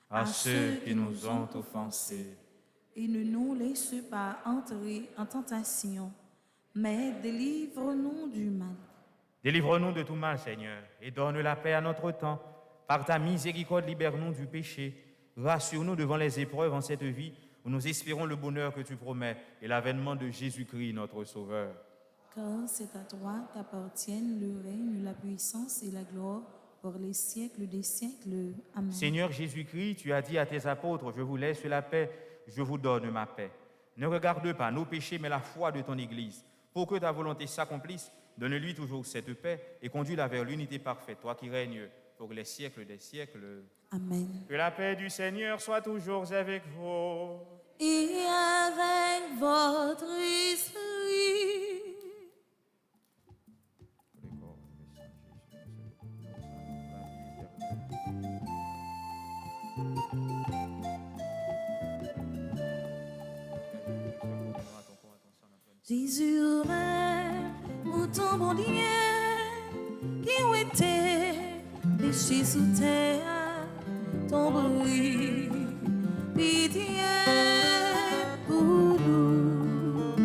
à ceux qui nous ont offensés. Et ne nous laisse pas entrer en tentation, mais délivre-nous du mal. Délivre-nous de tout mal, Seigneur, et donne la paix à notre temps. Par ta miséricorde, libère-nous du péché. Rassure-nous devant les épreuves en cette vie, où nous espérons le bonheur que tu promets et l'avènement de Jésus-Christ, notre Sauveur. Car c'est à toi qu'appartiennent le règne, la puissance et la gloire pour les siècles des siècles. Amen. Seigneur Jésus-Christ, tu as dit à tes apôtres, je vous laisse la paix, je vous donne ma paix. Ne regarde pas nos péchés, mais la foi de ton Église. Pour que ta volonté s'accomplisse, donne-lui toujours cette paix et conduis-la vers l'unité parfaite, toi qui règnes pour les siècles des siècles. Amen. Que la paix du Seigneur soit toujours avec vous. Et avec votre esprit. Jésus, mouton bon Dieu, qui ont été péchés sous terre, ton bruit, pitié pour nous.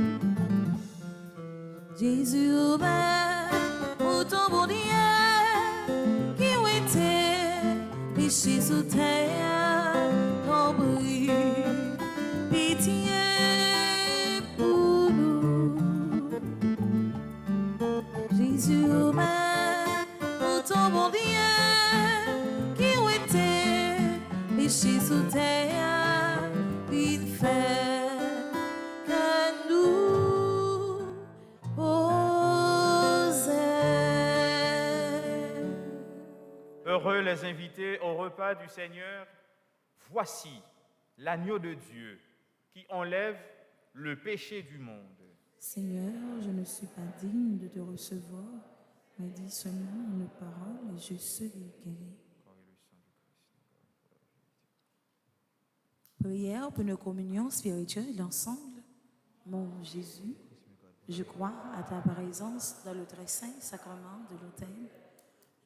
Jésus, mouton bon Dieu, qui ont été péchés sous terre, ton bruit, pitié. Jésus, pour ton bon Dieu, qui ont été péchés sous terre, il fait que nous poser. Heureux les invités au repas du Seigneur. Voici l'agneau de Dieu qui enlève le péché du monde. Seigneur, je ne suis pas digne de te recevoir, mais dis seulement une parole et je serai guéri. Prière pour une communion spirituelle ensemble. Mon Jésus, je crois à ta présence dans le très saint sacrement de l'autel.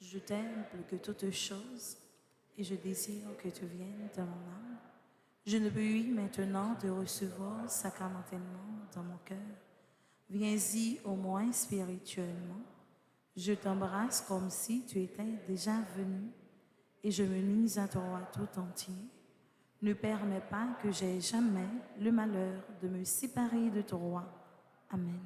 Je t'aime plus que toutes choses et je désire que tu viennes dans mon âme. Je ne puis maintenant te recevoir sacramentellement dans mon cœur. Viens-y au moins spirituellement. Je t'embrasse comme si tu étais déjà venu et je me lis à toi tout entier. Ne permets pas que j'aie jamais le malheur de me séparer de toi. Amen.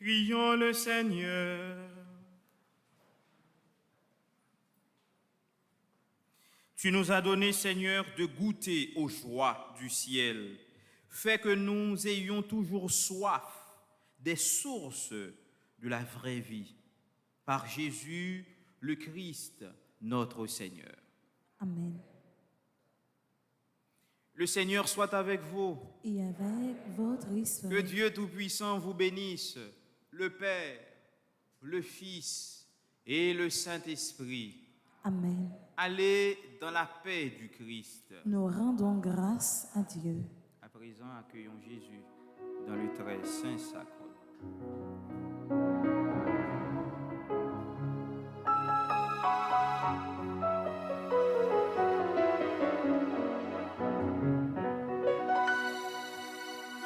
Prions le Seigneur. Tu nous as donné, Seigneur, de goûter aux joies du ciel. Fais que nous ayons toujours soif des sources de la vraie vie. Par Jésus, le Christ, notre Seigneur. Amen. Le Seigneur soit avec vous. Et avec votre Que esprit, Dieu Tout-Puissant vous bénisse, le Père, le Fils et le Saint-Esprit. Amen. Allez dans la paix du Christ. Nous rendons grâce à Dieu. À présent, accueillons Jésus dans le très saint sacrement.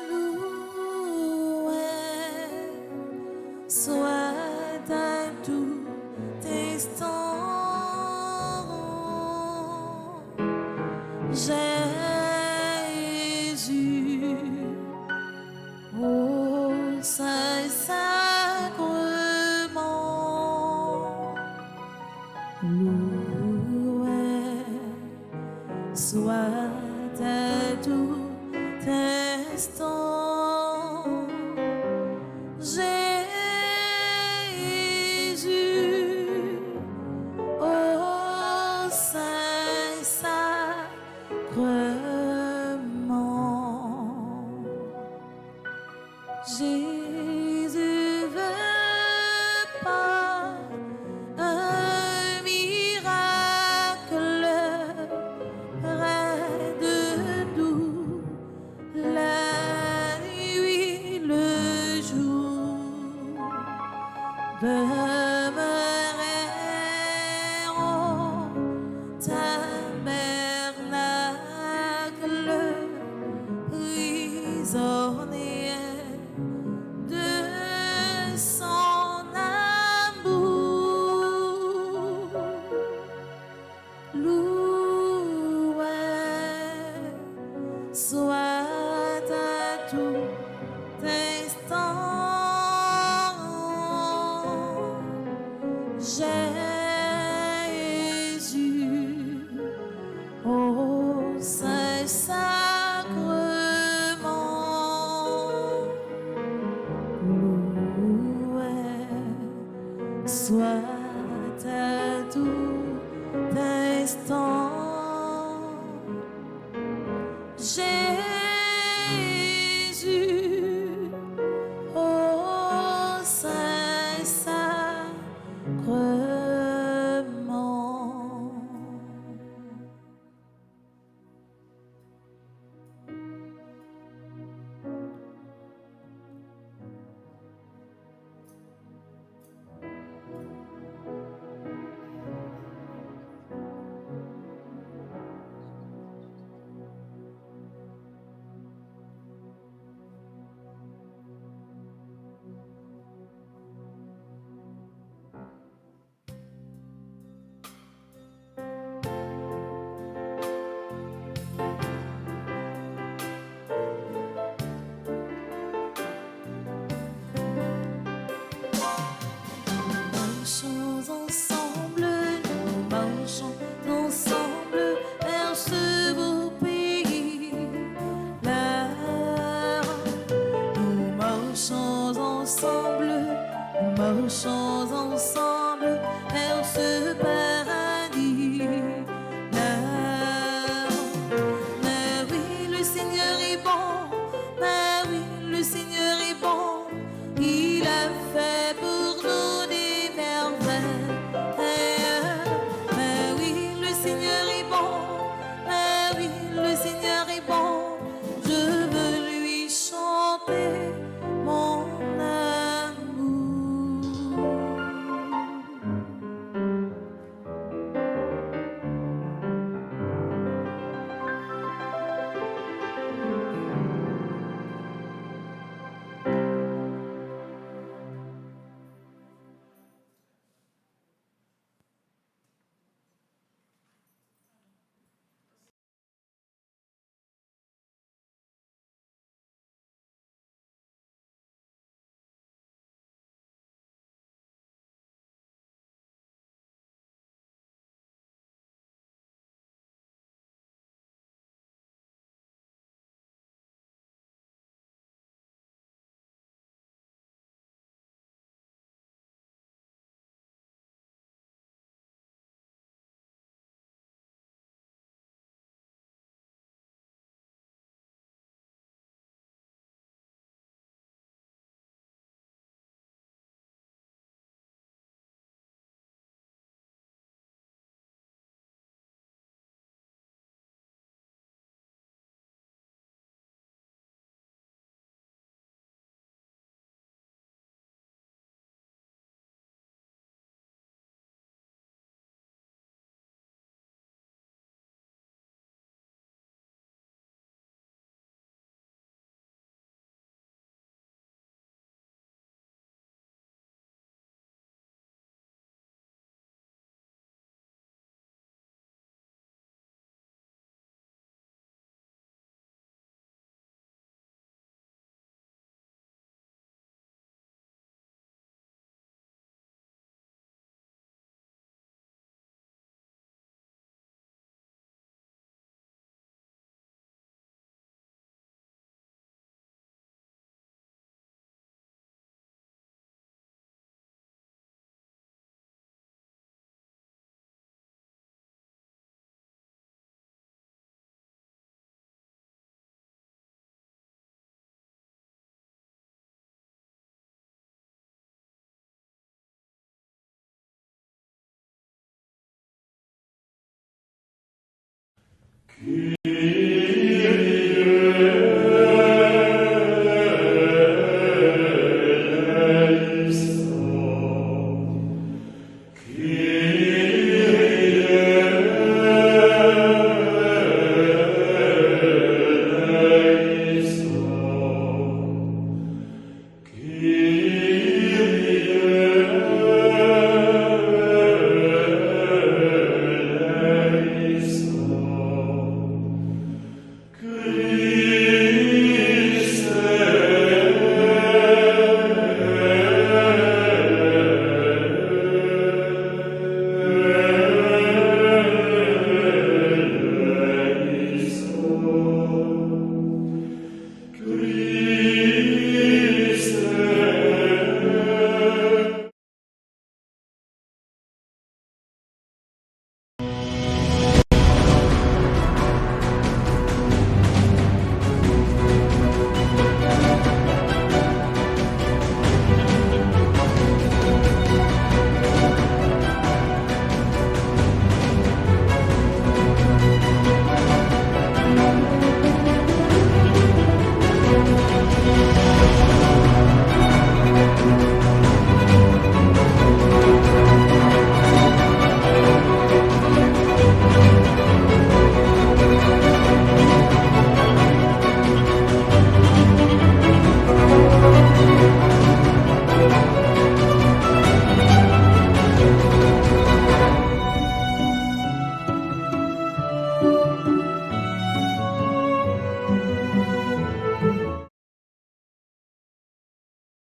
Loué soit à tout instant Jésus, au Saint-Sacrement. Loué soit à tout instant Jésus, au Saint-Sacrement. Jésus veut par un miracle près de nous, la nuit, le jour, demeurer au tabernacle, prisonnier de son amour. Loué soit à tout instant Jésus, au Saint-Sacrement. Loué soit à tout instant Jésus, au Saint-Sacrement. Kyrie